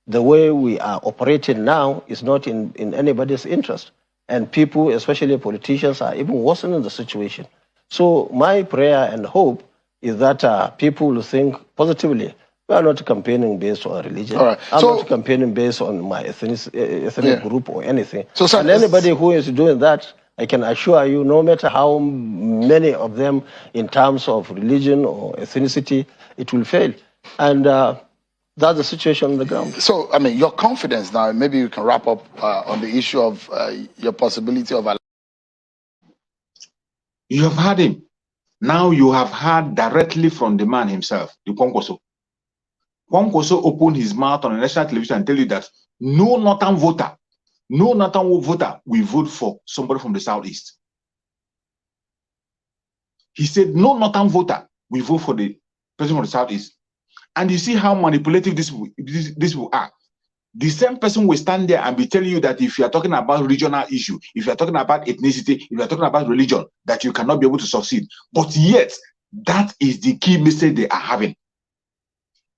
The way we are operating now is not in anybody's interest. and people, especially politicians, are even worsening the situation. So my prayer and hope is that people will think positively. We are not campaigning based on religion. All right. I'm not campaigning based on my ethnic group or anything. So, sir, and anybody who is doing that, I can assure you, no matter how many of them in terms of religion or ethnicity, it will fail. And that's the situation on the ground. So, I mean, your confidence now, maybe you can wrap up on the issue of your possibility of... You have heard him. Now you have heard directly from the man himself, the Kwankwaso. Kwankwaso opened his mouth on a national television and tell you that no northern voter will vote for somebody from the southeast. He said no northern voter will vote for the person from the southeast. And you see how manipulative this will are. The same person will stand there and be telling you that if you are talking about regional issue, if you are talking about ethnicity, if you are talking about religion, that you cannot be able to succeed. But yet, that is the key message they are having.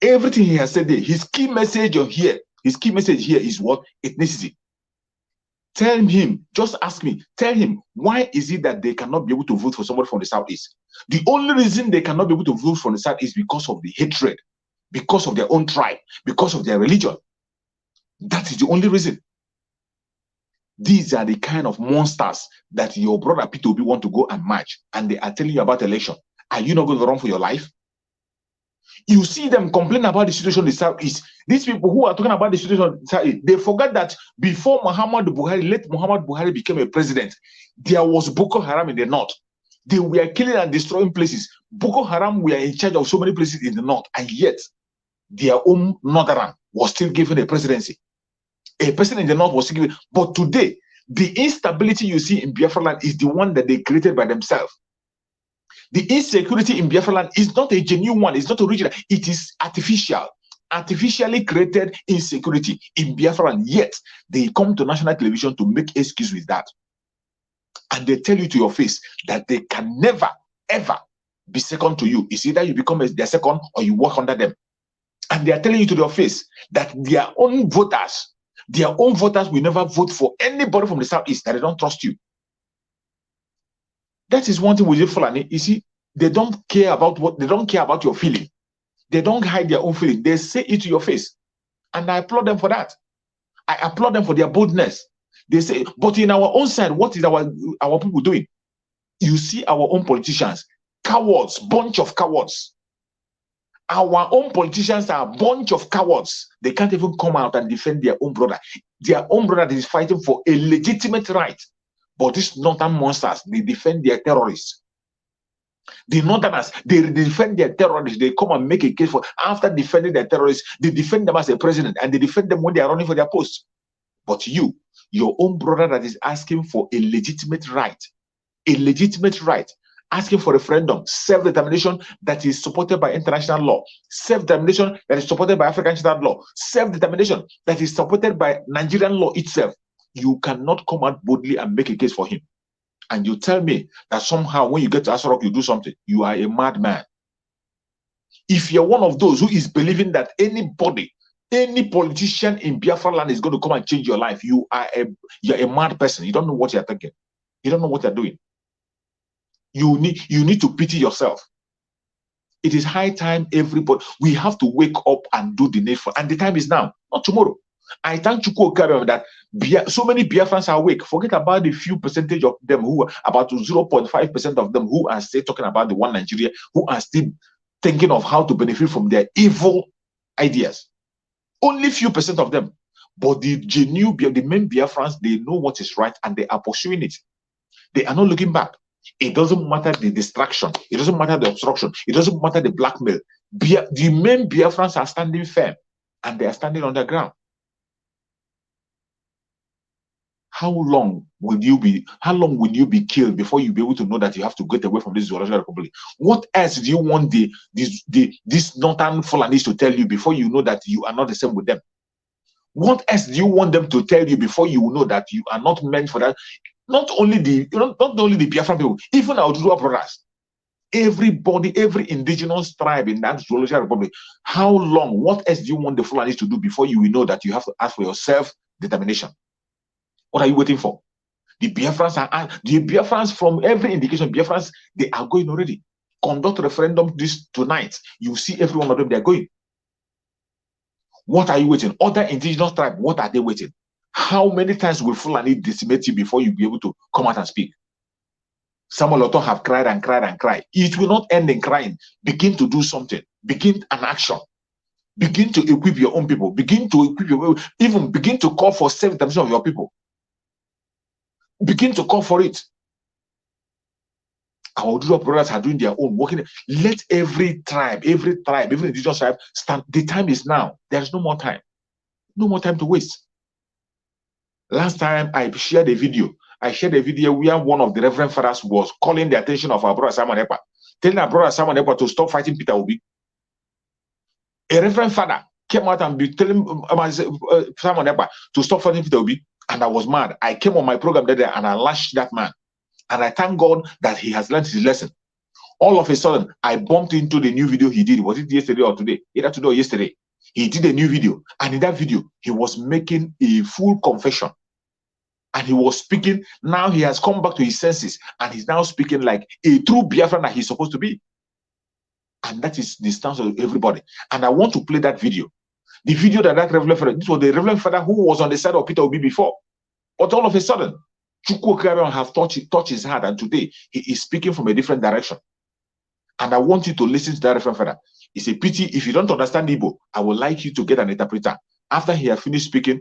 Everything he has said there, his key message here is what? Ethnicity. Tell him, just ask me, tell him, why is it that they cannot be able to vote for somebody from the southeast? The only reason they cannot be able to vote from the south is because of the hatred, because of their own tribe, because of their religion. That is the only reason. These are the kind of monsters that your brother Peter Obi want to go and march, and they are telling you about election. Are you not going to run for your life? You see them complain about the situation in the southeast. These people who are talking about the situation in the southeast, they forgot that before late Muhammad Buhari became a president, there was Boko Haram in the north. They were killing and destroying places. Boko Haram were in charge of so many places in the north, and yet their own northern was still given a presidency. A person in the north was given. But today, the instability you see in Biafra land is the one that they created by themselves. The insecurity in Biafra land is not a genuine one. It's not original. It is artificial. Artificially created insecurity in Biafra land. Yet, they come to national television to make excuse with that. And they tell you to your face that they can never, ever be second to you. It's either you become their second or you work under them. And they are telling you to your face that their own voters will never vote for anybody from the southeast, that they don't trust you. That is one thing with the Fulani. You see, they don't care about your feeling. They don't hide their own feeling. They say it to your face. And I applaud them for that. I applaud them for their boldness. They say, but in our own side, what is our people doing? You see our own politicians, cowards, bunch of cowards. Our own politicians are a bunch of cowards. They can't even come out and defend their own brother. Their own brother that is fighting for a legitimate right. But these northern monsters, they defend their terrorists. The northerners, they defend their terrorists. They come and make a case for, after defending their terrorists, they defend them as a president, and they defend them when they are running for their post. But you, your own brother that is asking for a legitimate right, asking for referendum, self-determination that is supported by international law, self-determination that is supported by African standard law, self-determination that is supported by Nigerian law itself, you cannot come out boldly and make a case for him. And you tell me that somehow when you get to Asarok, you do something. You are a madman. If you're one of those who is believing that anybody, any politician in Biafra land is going to come and change your life, you're a mad person. You don't know what you're thinking. You don't know what you're doing. You need to pity yourself. It is high time everybody, we have to wake up and do the needful. And the time is now, not tomorrow. I thank Chukwu Okabe that so many Biafrans are awake. Forget about the few percentage of them who are about 0.5% of them who are still talking about the one Nigeria, who are still thinking of how to benefit from their evil ideas. Only few percent of them. But the main Biafrans, they know what is right and they are pursuing it. They are not looking back. It doesn't matter the distraction. It doesn't matter the obstruction. It doesn't matter the blackmail. The main Biafrans are standing firm and they are standing on the ground. How long will you be killed before you be able to know that you have to get away from this Zoological Republic? What else do you want these northern Fulanis to tell you before you know that you are not the same with them? What else do you want them to tell you before you know that you are not meant for that? Not only the Biafran people, even our Oduduwa brothers, everybody, every indigenous tribe in that Zoological Republic. How long? What else do you want the Fulanis to do before you will know that you have to ask for your self-determination? What are you waiting for? The Biafrans from every indication, Biafrans, they are going already. Conduct referendum this tonight. You see every one of them, they're going. What are you waiting? Other indigenous tribes, what are they waiting? How many times will Fulani decimate you before you be able to come out and speak? Some Loto have cried and cried and cried. It will not end in crying. Begin to do something. Begin an action. Begin to equip your own people. Begin to equip even begin to call for self-determination of your people. Begin to call for it. Our Oduduwa brothers are doing their own working. Let every tribe, every indigenous tribe stand. The time is now. There is no more time. No more time to waste. Last time I shared a video. Where one of the Reverend Fathers was calling the attention of our brother Simon Ekpa, telling our brother Simon Ekpa to stop fighting Peter Obi. A Reverend Father came out and be telling Simon Ekpa to stop fighting Peter Obi, and I was mad. I came on my program there and I lashed that man. And I thank God that he has learned his lesson. All of a sudden, I bumped into the new video he did. Was it yesterday or today? Either today or yesterday. He did a new video. And in that video, he was making a full confession. And he was speaking. Now he has come back to his senses. And he's now speaking like a true Biafran that he's supposed to be. And that is the stance of everybody. And I want to play that video. The video that Reverend Father, this was the Reverend Father who was on the side of Peter Obi before. But all of a sudden, Chukwu Okarabian have touched his heart, and today he is speaking from a different direction. And I want you to listen to that Reverend Father. It's a pity if you don't understand Igbo. I would like you to get an interpreter. After he has finished speaking,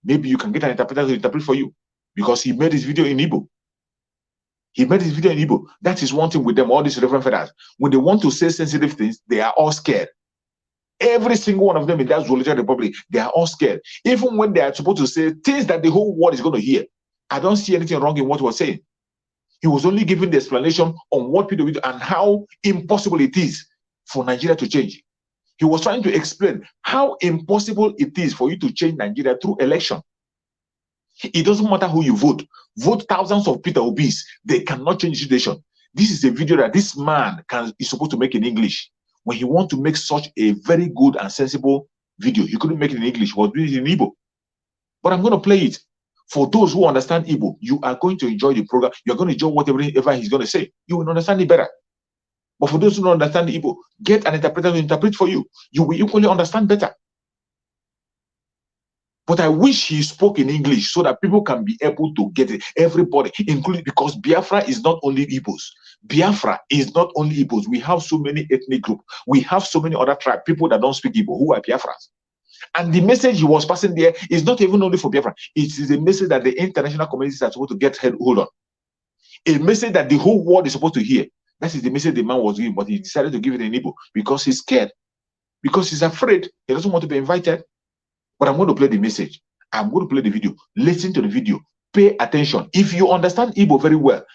maybe you can get an interpreter to interpret for you, because he made his video in Igbo. That is one thing with them, all these Reverend Fathers. When they want to say sensitive things, they are all scared. Every single one of them in that Zoological Republic, they are all scared. Even when they are supposed to say things that the whole world is going to hear. I don't see anything wrong in what he was saying. He was only giving the explanation on what people do and how impossible it is for Nigeria to change. He was trying to explain how impossible it is for you to change Nigeria through election. It doesn't matter who you vote. Vote thousands of Peter Obis. They cannot change the situation. This is a video that this man is supposed to make in English. When he wants to make such a very good and sensible video, he couldn't make it in English. He was doing it in Igbo. But I'm going to play it. For those who understand Igbo, you are going to enjoy the program. You're going to enjoy whatever he's going to say. You will understand it better. But for those who don't understand Igbo, get an interpreter to interpret for you. You will equally understand better. But I wish he spoke in English so that people can be able to get it. Everybody, including, because Biafra is not only Igbos. Biafra is not only Igbos. We have so many ethnic groups. We have so many other tribes, people that don't speak Igbo, who are Biafrans. And the message he was passing there is not even only for Biafra. It is a message that the international communities are supposed to get hold on. A message that the whole world is supposed to hear. That is the message the man was giving, but he decided to give it in Igbo because he's scared. Because he's afraid. He doesn't want to be invited. But I'm going to play the message. I'm going to play the video. Listen to the video. Pay attention. If you understand Igbo very well,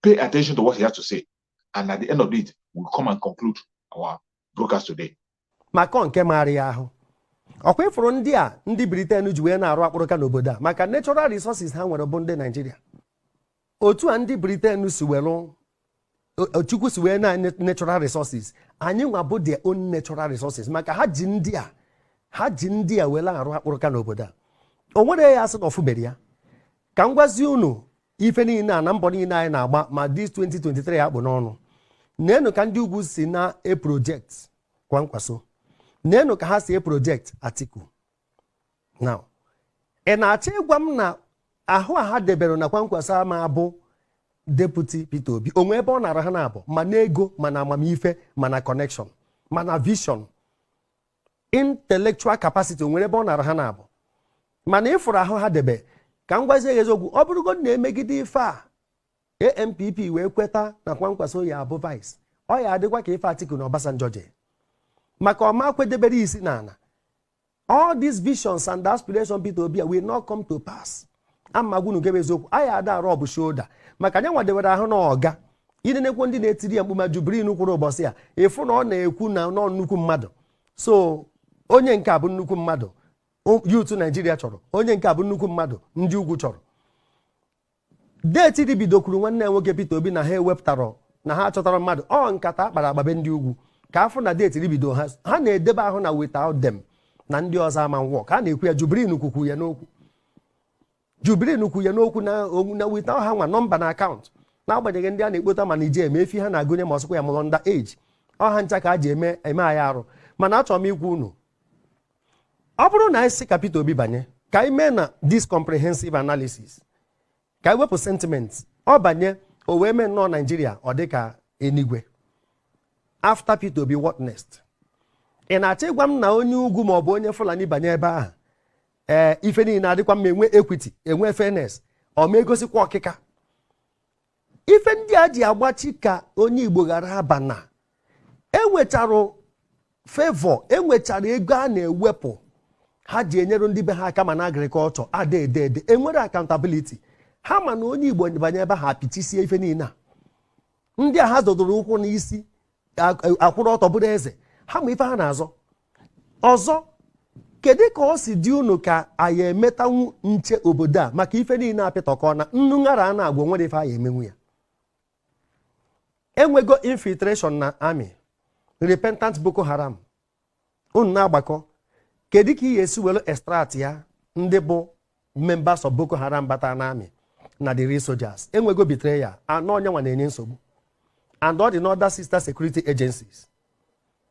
pay attention to what he has to say. And at the end of it, we'll come and conclude our broadcast today. Maka nke Maria ahụ. Ọkwa ifuru ndị Britain ji wee na-arụ akpụrụka n'obodo a maka natural resources ha nwere bụ ndị Nigeria. Otu a ndị Britain si welu Chukwu si wee na natural resources. Anyị nwa bụ their own natural resources maka ha ji ndị a wela arụ akpụrụka n'obodo a. O nwere ya asị na ọfụbere ya. Ka m gwazi unu ife niile a na mbọ niile anyị na-agba ma this 2023 akpụ n'ọnụ. Nenu ka ndị ugwu si na a project kwa nkwaso. Nenu ka ha si a project Atiku. Now, ị na-achọ ịgwa m na ahụ ha debere na kwa nkwaso ama abụ Deputy Peter Obi. Onwe ebe ọ nara ha na-abụ ma na ego ma na amamife ma na connection ma na vision. Intellectual capacity onwere ebe ọ nara ha na-abụ. Mana ịfụrụ ahụ ha debe ka m gwazie eziokwu ọ bụrụgo na-emegide ife a ANPP wee kweta na kwa nkwaso ya abụ vice. Ọ ya adịkwa ka ife Atiku na Obasanjo je. Maka ọma kwedebere isi n'ala. All these visions and aspirations Peter Obi will not come to pass. Amagunu gebe eziokwu aya ada rọbụ shoulder maka anya nwadewere ahụ na ọga idenekwo ndị na-etiri ya mkpu ma Jubril kwuru ụbọchị a ịfụ na ọ na-ekwu na nọ nnukwu mmadụ. So onye nke a bụ nnukwu mmadụ youth Nigeria chọrọ, onye nke a bụ nnukwu mmadụ ndị ugwu chọrọ. Deeti bidokwuru nwanne nwoke Peter Obi na ha ewepụtara na ha chọtara mmadụ ọ nkata akpara agbabe ndị ugwu ka afọ na deeti bido ha na-edebe ahụ na without them na ndị ọzọ ama nwụọ ka a na-ekwu ya Jubril kwukwu ya n'okwu. Jubilee nukwu ya n'okwu na without ha nwa nọmba na akaụntụ n'agbanyeghị ndị a na-ekpota ma na ije eme efi ha na-agụnye ma ọsụkwa ya mụrụ under age ọha ncha ka a ji eme anyị arụ mana achọrọ m ikwu unu ọ bụrụ na anyị si ka Peter Obi banye ka anyị mee na this comprehensive analysis ka anyị wepụ sentiment ọ banye o wee mee nnọọ Naijiria ọ dị ka enigwe after Peter Obi what next? Ị na-achọ ịgwa m na onye ugwu ma ọ bụ onye Fulani banye ebe ahụ ife niile adịkwa mma enwe equity enwe fairness ọ ma egosikwa ọkịka ife ndị a ji agbachi ka onye Igbo ghara aba na enwechara favor enwechara ego a na-ewepụ ha ji enyere ndị be ha aka ma na agriculture adedede enwere accountability ha ma na onye Igbo banye ebe ha apịtisie ife niile a ndị a ha dọdoro ụkwụ n'isi akwụrụ ọtọ bụrụ eze ha ma ife ha na-azọ ọzọ kedu ka ọ si dị unu ka anyị emetanwu nche obodo a maka ife niile apịtọkọ na nnu ṅara a na-agwụ nwere ife anyị emenwu ya enwego infiltration na army repentant Boko Haram unu na-agbakọ kedu ka ị esi were extract ya ndị bụ members of Boko Haram bata na army na the real soldiers enwego betrayal anọ onye nwa na-enye nsogbu and all the other sister security agencies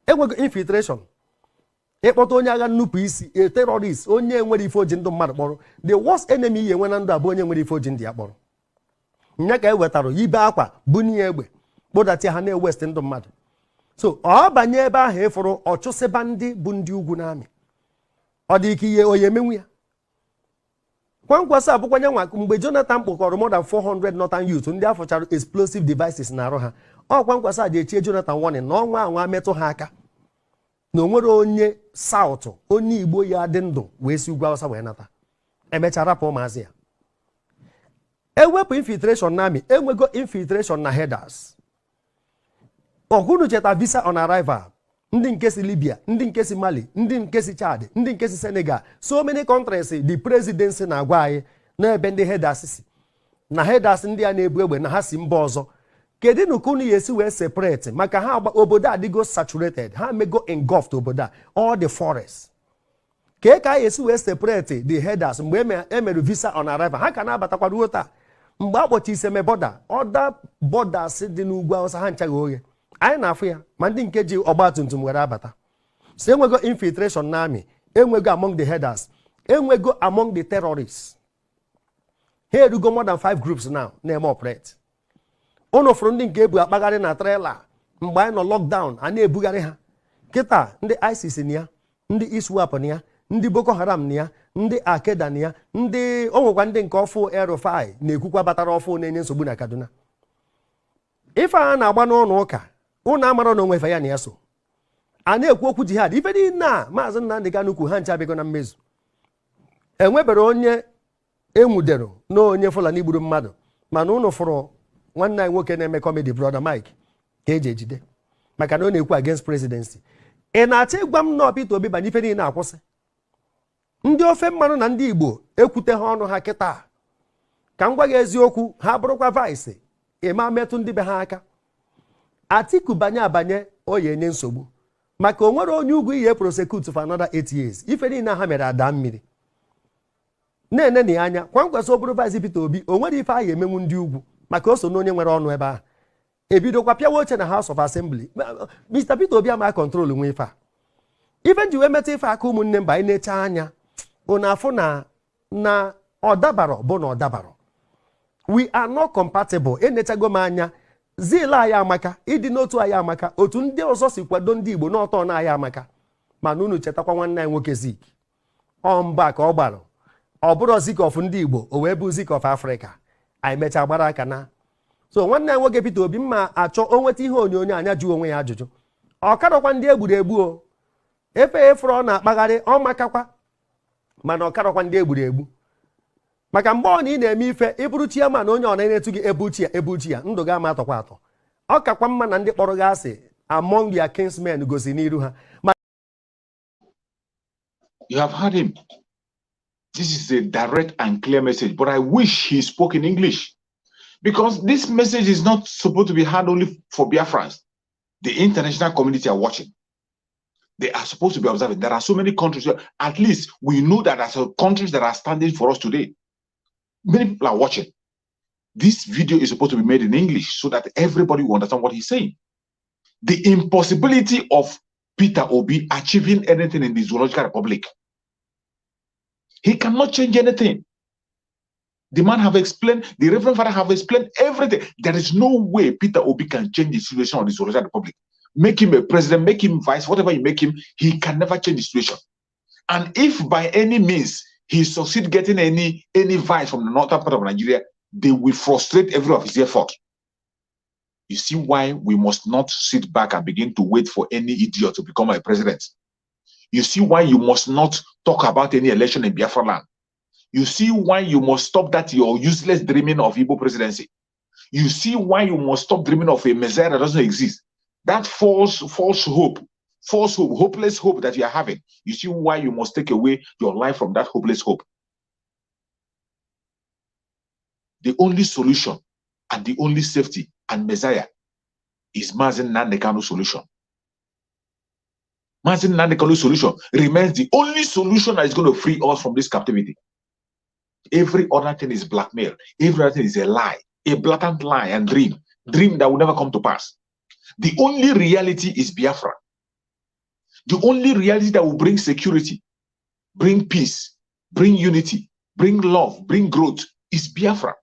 enwego infiltration ịkpọta onye agha nnupụ isi a terrorist onye nwere ife oji ndụ mmadụ kpọrọ the worst enemy ihe nwe na ndụ abụ onye nwere ife oji ndị ya kpọrọ nya ka e wetara ibe akwa bunye egbe kpọdata ha na-ewest ndụ mmadụ so ọ banye ebe ahụ ịfụrụ ọchụsịba ndị bụ ndị ugwu n'amị ọ dị ike ihe onye emenwu ya kwankwasị abụkwanye nwa mgbe Jonathan kpọkọrọ more than 400 Northern youth ndị afọchara explosive devices na-arụ ha ọ kwankwasị a ji echie Jonathan warning na ọnwa anwa metụ ha aka na onwere onye South onye Igbo ya dị ndụ wee si ugwu Awụsa wee nata emechara rapụ ụmụazị ya ewepụ infiltration na amị enwego infiltration na headers ọgụnụ cheta visa on arrival ndị nke si Libya ndị nke si Mali ndị nke si Chad ndị nke si Senegal so many countries the presidency na-agwa anyị n'ebe ndị headers si na headers ndị a na-ebu egbe na ha si mba ọzọ kedu na unu ya esi wee separate maka ha obodo adịgo saturated ha mego engulfed obodo a all the forest ka ka esi wee separate the headers mgbe emere visa on arrival ha ka na-abatakwa ruo taa mgbe akpọchi Iseme border other borders dị n'ugwu Awụsa ha nchaghị oghe anyị na-afụ ya ma ndị nke ji ọgba tum tum were abata so enwego infiltration na army enwego among the headers enwego among the terrorists ha erugo more than 5 groups now na-eme operate unu fụrụ ndị nke ebu akpagharị na trailer mgbe anyị nọ lockdown a na-ebugharị ha kịta ndị ISIS na ya ndị ISWAP na ya ndị Boko Haram na ya ndị Al-Qaeda na ya ndị o nwekwa ndị nke ọfụ Erufai na-ekwukwa batara ọfụ na-enye nsogbu na Kaduna ife a na-agba n'ụlọ ụka unu amara na onwe ife ya na ya so a na-ekwu okwu jihad ife niile a Maazị Nnamdi Kanu kwu ha ncha bịgo na mmezu enwebere onye enwudero na onye Fulani gburu mmadụ mana unu fụrụ nwanne anyị nwoke na-eme comedy brother Mike ka eji ejide maka na ọ na-ekwu against presidency ị na-achọ ịgwa m na Peter Obi banye ife niile akwụsị ndị ofe mmanụ na ndị Igbo ekwute ha ọnụ ha kịta ka m gwa gị eziokwu ha bụrụkwa vice ịma metụ ndị be ha aka Atiku banye abanye oyi enye nsogbu maka onwere onye ugwu ihe prosecute for another 8 years ife niile ha mere ada mmiri na-ene na anya kwa nkwesị ọ bụrụ vice Peter Obi o nwere ife ahụ emenwu ndị ugwu maka o so na onye nwere ọnụ ebe ahụ ebidokwa pịawa oche na House of Assembly Mr. Peter Obi ama control nwe ife a ife nji wee metụ ife aka ụmụnne mba anyị na-eche anya unu afụ na ọdabaro bụ na ọdabaro we are not compatible enechago m anya zil anyị amaka ịdị n'otu anyị amaka otu ndị ọzọ si kwado ndị Igbo n'ọtọ na anyị amaka mana unu chetakwa nwanne anyị nwoke Zik ọ mba ka ọ gbara ọ bụrụ Zik of ndị Igbo o wee bụ Zik of Africa anyị mechaa gbara aka na so nwanne anyị nwoke Peter Obi mma achọ o nweta ihe onyonyo anya jụọ onwe ya ajụjụ ọ karọkwa ndị egburu egbu o efe efere ọ na-akpagharị ọ makakwa mana ọ karọkwa ndị egburu egbu maka mgbe ọ na ị na-eme ife ịbụrụ chiama na onye ọ na-enetu gị ebuchi ya ndụ ga ama atọkwa atọ ọ kakwa mma na ndị kpọrọ gị asị among their kinsmen gosi n'iru ha. You have heard him. This is a direct and clear message, but I wish he spoke in English, because this message is not supposed to be heard only for Biafrans. The international community are watching. They are supposed to be observing. There are so many countries. At least we know that there are countries that are standing for us today. Many people are watching. This video is supposed to be made in English so that everybody will understand what he's saying. The impossibility of Peter Obi achieving anything in the Zoological Republic. He cannot change anything. The man have explained, the Reverend Father have explained everything. There is no way Peter Obi can change the situation of the Zoological Republic. Make him a president, make him vice, whatever you make him, he can never change the situation. And if by any means he succeed getting any vice from the northern part of Nigeria, they will frustrate every of his effort. You see why we must not sit back and begin to wait for any idiot to become a president. You see why you must not talk about any election in Biafra land. You see why you must stop that your useless dreaming of Igbo presidency. You see why you must stop dreaming of a Messiah that doesn't exist. That false hope, hopeless hope that you are having. You see why you must take away your life from that hopeless hope. The only solution and the only safety and Messiah is Mazen Nnamdi Kanu's solution. Mazen Nnamdi Kanu's solution remains the only solution that is going to free us from this captivity. Every other thing is blackmail. Every other thing is a lie, a blatant lie and dream that will never come to pass. The only reality is Biafra. The only reality that will bring security, bring peace, bring unity, bring love, bring growth is Biafra.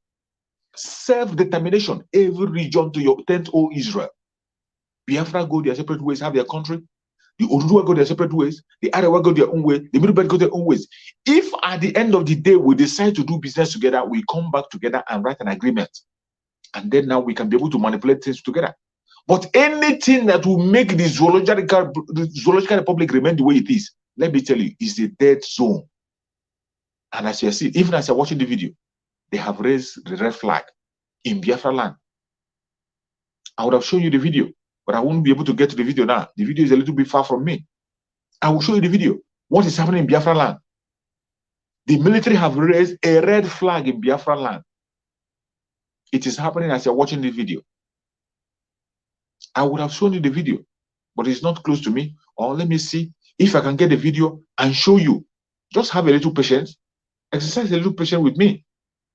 Self-determination, every region to your tent, O Israel. Biafra go their separate ways, have their country. The Oduduwa go their separate ways. The Arewa go their own way. The Middle Belt go their own ways. If at the end of the day we decide to do business together, we come back together and write an agreement. And then now we can be able to manipulate things together. But anything that will make the Zoological Republic remain the way it is, let me tell you, is a dead zone. And as you see, even as you're watching the video, they have raised the red flag in Biafra land. I would have shown you the video, but I won't be able to get to the video now. The video is a little bit far from me. I will show you the video. What is happening in Biafra land? The military have raised a red flag in Biafra land. It is happening as you're watching the video. I would have shown you the video, but it's not close to me. Or let me see if I can get the video and show you. Just have a little patience. Exercise a little patience with me.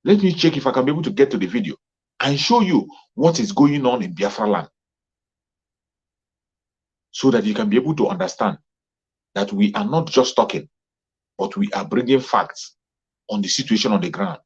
Let me check if I can be able to get to the video and show you what is going on in Biafra land, so that you can be able to understand that we are not just talking, but we are bringing facts on the situation on the ground.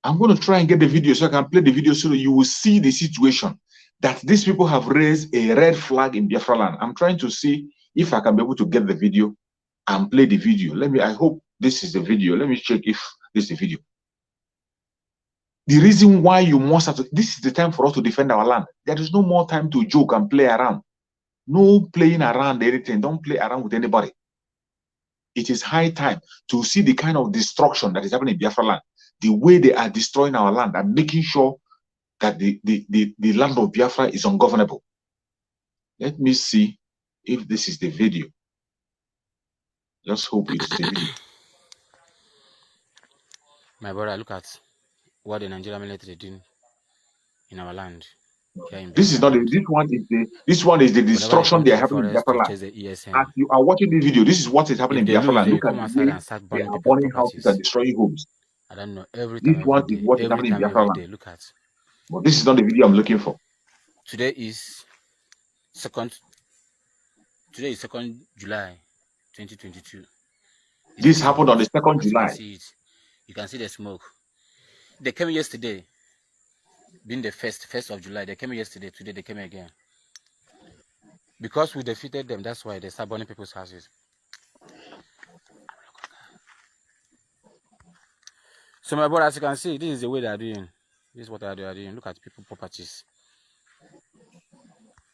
I'm going to try and get the video so I can play the video so that you will see the situation that these people have raised a red flag in Biafra land. I'm trying to see if I can be able to get the video and play the video. I hope this is the video. Let me check if this is the video. The reason why you must have to, this is the time for us to defend our land. There is no more time to joke and play around. No playing around anything. Don't play around with anybody. It is high time to see the kind of destruction that is happening in Biafra land. The way they are destroying our land and making sure that the land of Biafra is ungovernable. Let me see if this is the video. Just hope it's the video. My brother, look at what the Nigerian military did in our land. This is not the, this one is the destruction they are having in Biafra land. As you are watching the video, this is what is happening in Biafra land. Look at the way they are burning houses and destroying homes. I don't know. Every time, this one is what is happening in Biafra land. Look at. But this is not the video I'm looking for. Today is 2nd July 2022. This happened on the 2nd July. You can see the smoke. They came yesterday, being the 1st of July. They came yesterday. Today they came again. Because we defeated them, that's why they start burning people's houses. So my brother, as you can see, this is the way they are doing. This is what they are doing. Look at people's properties.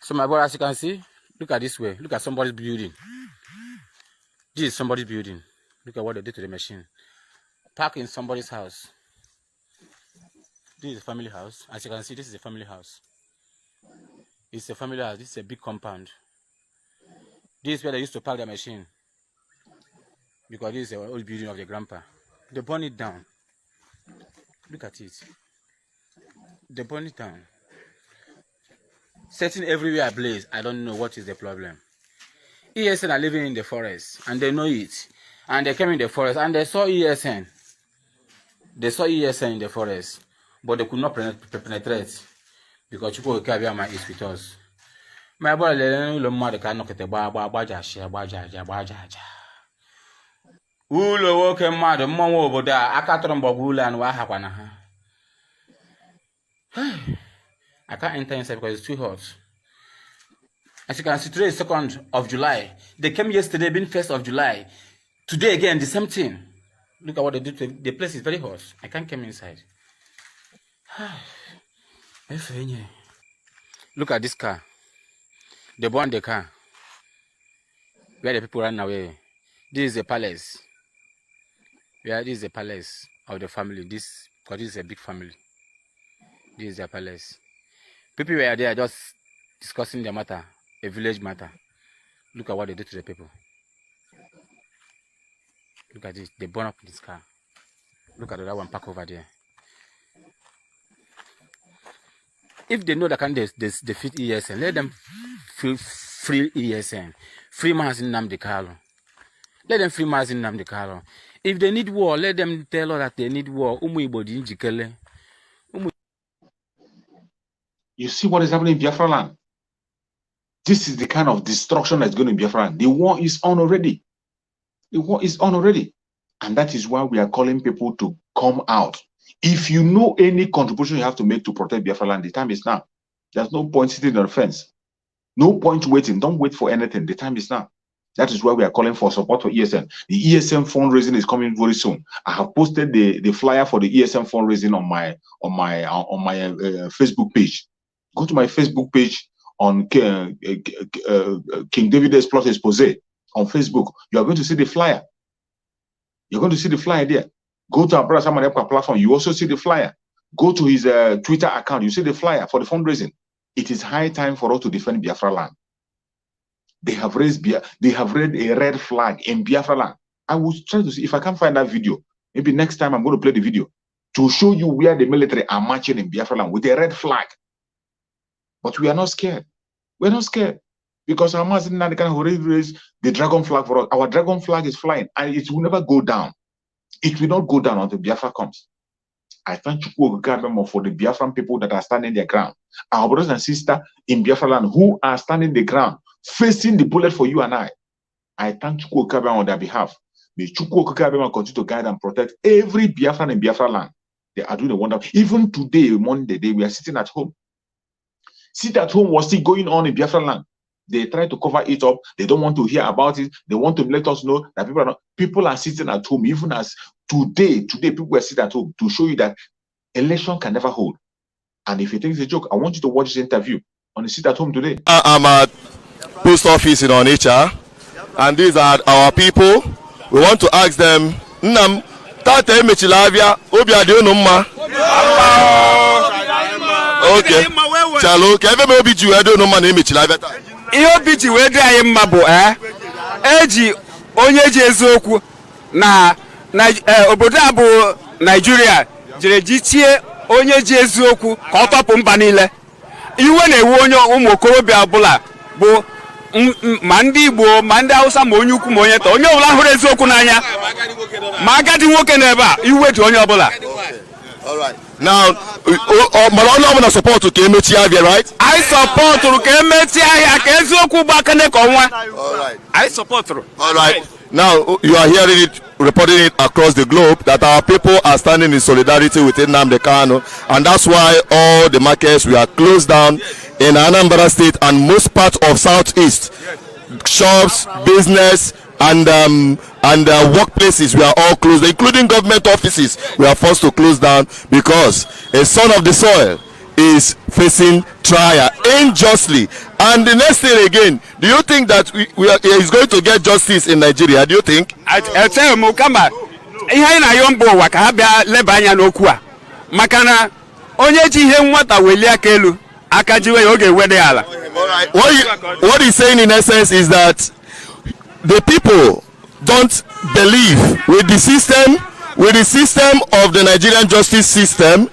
So my brother, as you can see, look at this way. Look at somebody's building. This is somebody's building. Look at what they did to the machine. Park in somebody's house. This is a family house. As you can see, this is a family house. It's a family house. This is a big compound. This is where they used to park their machine. Because this is an old building of the grandpa. They burn it down. Look at it. They burn it down. Setting everywhere ablaze. I don't know what is the problem. ESN are living in the forest and they know it. And they came in the forest and they saw ESN. They saw ESN in the forest, but they could not penetrate because Chukwu Kabiama is with us. My brother, the can knock at the Ulo woke mad, Momo over there, Akatrambogula and Wahapanaha. I can't enter inside because it's too hot. As you can see, today is 2nd of July. They came yesterday, being 1st of July. Today again, the same thing. Look at what they do. The place is very hot. I can't come inside. Look at this car. They burned the car. Where the people ran away. This is a palace. Yeah, this is a palace of the family. Because this is a big family. This is a palace. People were there just discussing the matter, a village matter. Look at what they did to the people. Look at this. They burn up this car. Look at the other one park over there. If they know that can defeat ESN, let them free ESN. Free Mazin Nnamdi Kanu. Let them free Mazin Nnamdi Kanu. If they need war, let them tell us that they need war. You see what is happening in Biafra land? This is the kind of destruction that's going to be Biafra land. The war is on already. The war is on already. And that is why we are calling people to come out. If you know any contribution you have to make to protect Biafra land, the time is now. There's no point sitting on the fence. No point waiting. Don't wait for anything. The time is now. That is why we are calling for support for ESN. The ESN fundraising is coming very soon. I have posted the flyer for the ESN fundraising on my Facebook page. Go to my Facebook page on King David Exploit Expose on Facebook. You are going to see the flyer. You're going to see the flyer there. Go to our brother Samuel platform. You also see the flyer. Go to his Twitter account. You see the flyer for the fundraising. It is high time for us to defend Biafra land. They have raised a red flag in Biafra land. I will try to see if I can find that video. Maybe next time I'm going to play the video to show you where the military are marching in Biafra land with a red flag. But we are not scared. We're not scared because our Mazin Nnamdi Kanu already raised the dragon flag for us. Our dragon flag is flying and it will never go down. It will not go down until Biafra comes. I thank Chukwu for the Biafran people that are standing their ground. Our brothers and sisters in Biafra land who are standing the ground, facing the bullet for you and I. I thank Chukwu on their behalf. May Chukwu continue to guide and protect every Biafran in Biafra land. They are doing a wonder. Even today, Monday, we are sitting at home. Sit at home was still going on in Biafra land. They try to cover it up. They don't want to hear about it. They want to let us know that people are sitting at home. Even as today people were sitting at home to show you that election can never hold. And if you think it's a joke, I want you to watch this interview on the sit at home today. I'm at post office in Onitsha, and these are our people. We want to ask them, okay. Chalo, keve me obi ju edo no man emechi la beta. Ihe obi ji we dey ayi mma bụ eji onye ji eziokwu na obodo a bụ Nigeria jere jichie onye ji eziokwu ka ọ tọpụ mba niile. Iwe na-ewu onye ụmụ okorobịa ọbụla bụ ma ndị Igbo ma ndị Hausa ma onye ukwu ma onye ta onye ọbụla hụrụ eziokwu n'anya ma agadi nwoke n'ebe a iwe dị onye ọbụla. All right. Now, Malona support to Kemechi Avia, right? I support to Kemechi Avia. All right. I support. All right. Now, you are hearing it, reporting it across the globe that our people are standing in solidarity with Nnamdi Kanu, and that's why all the markets we are closed down in Anambra State and most parts of Southeast. Shops, business, and workplaces were all closed, including government offices. We are forced to close down because a son of the soil is facing trial unjustly. And the next thing again, do you think that is going to get justice in Nigeria? Do you think? I tell you, Mukamba, ihe na yombo waka ha bịa leba anya n'okwu a maka na onye ji ihe nwata welie aka elu aka jiwe ya oge wede ala. What he's saying in essence is that the people don't believe with the system of the Nigerian justice system,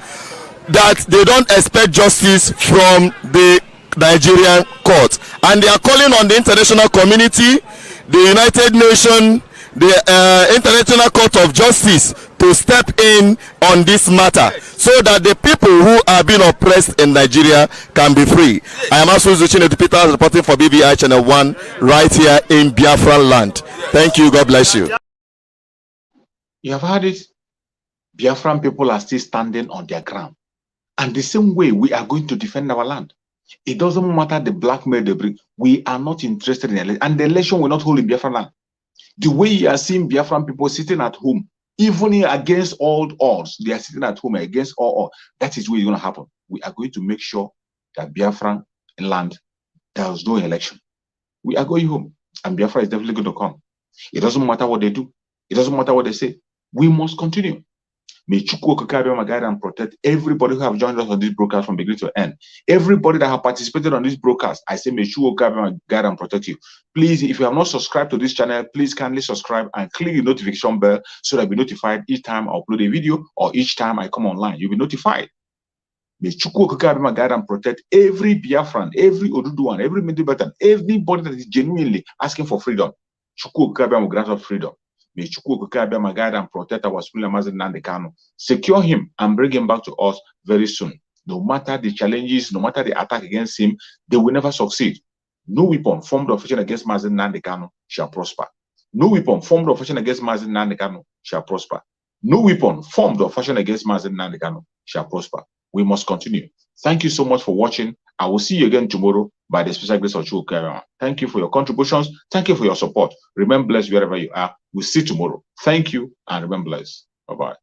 that they don't expect justice from the Nigerian court, and they are calling on the international community, the United Nations, the International Court of Justice to step in on this matter so that the people who are being oppressed in Nigeria can be free. I am also Zuchine Peter reporting for BBI Channel 1 right here in Biafra land. Thank you. God bless you. You have heard it. Biafran people are still standing on their ground. And the same way we are going to defend our land. It doesn't matter the blackmail they bring. We are not interested in election. And the election will not hold in Biafran land. The way you are seeing Biafran people sitting at home, even against all odds, they are sitting at home against all odds. That is what's going to happen. We are going to make sure that Biafran land, there is no election. We are going home. And Biafra is definitely going to come. It doesn't matter what they do. It doesn't matter what they say. We must continue. May Chukwu Okike guide and protect everybody who have joined us on this broadcast from beginning to end. Everybody that have participated on this broadcast, I say may Chukwu Okike guide and protect you. Please, if you have not subscribed to this channel, please kindly subscribe and click the notification bell so that you'll be notified each time I upload a video or each time I come online. You'll be notified. May Chukwu Okike guide and protect every Biafran, every Oduduwan, every Medibetan, everybody that is genuinely asking for freedom. Chukwu Okike will grant us freedom. May Chukwu Okike guide and protect our Supreme Master Nnamdi Kanu. Secure him and bring him back to us very soon. No matter the challenges, no matter the attack against him, they will never succeed. No weapon formed of fashion against Master Nnamdi Kanu shall prosper. No weapon formed of fashion against Master Nnamdi Kanu shall prosper. No weapon formed of fashion against Master Nnamdi Kanu shall prosper. We must continue. Thank you so much for watching. I will see you again tomorrow by the special grace of Chukwu Okike. Thank you for your contributions. Thank you for your support. Remain blessed wherever you are. We'll see you tomorrow. Thank you and remain blessed. Bye-bye.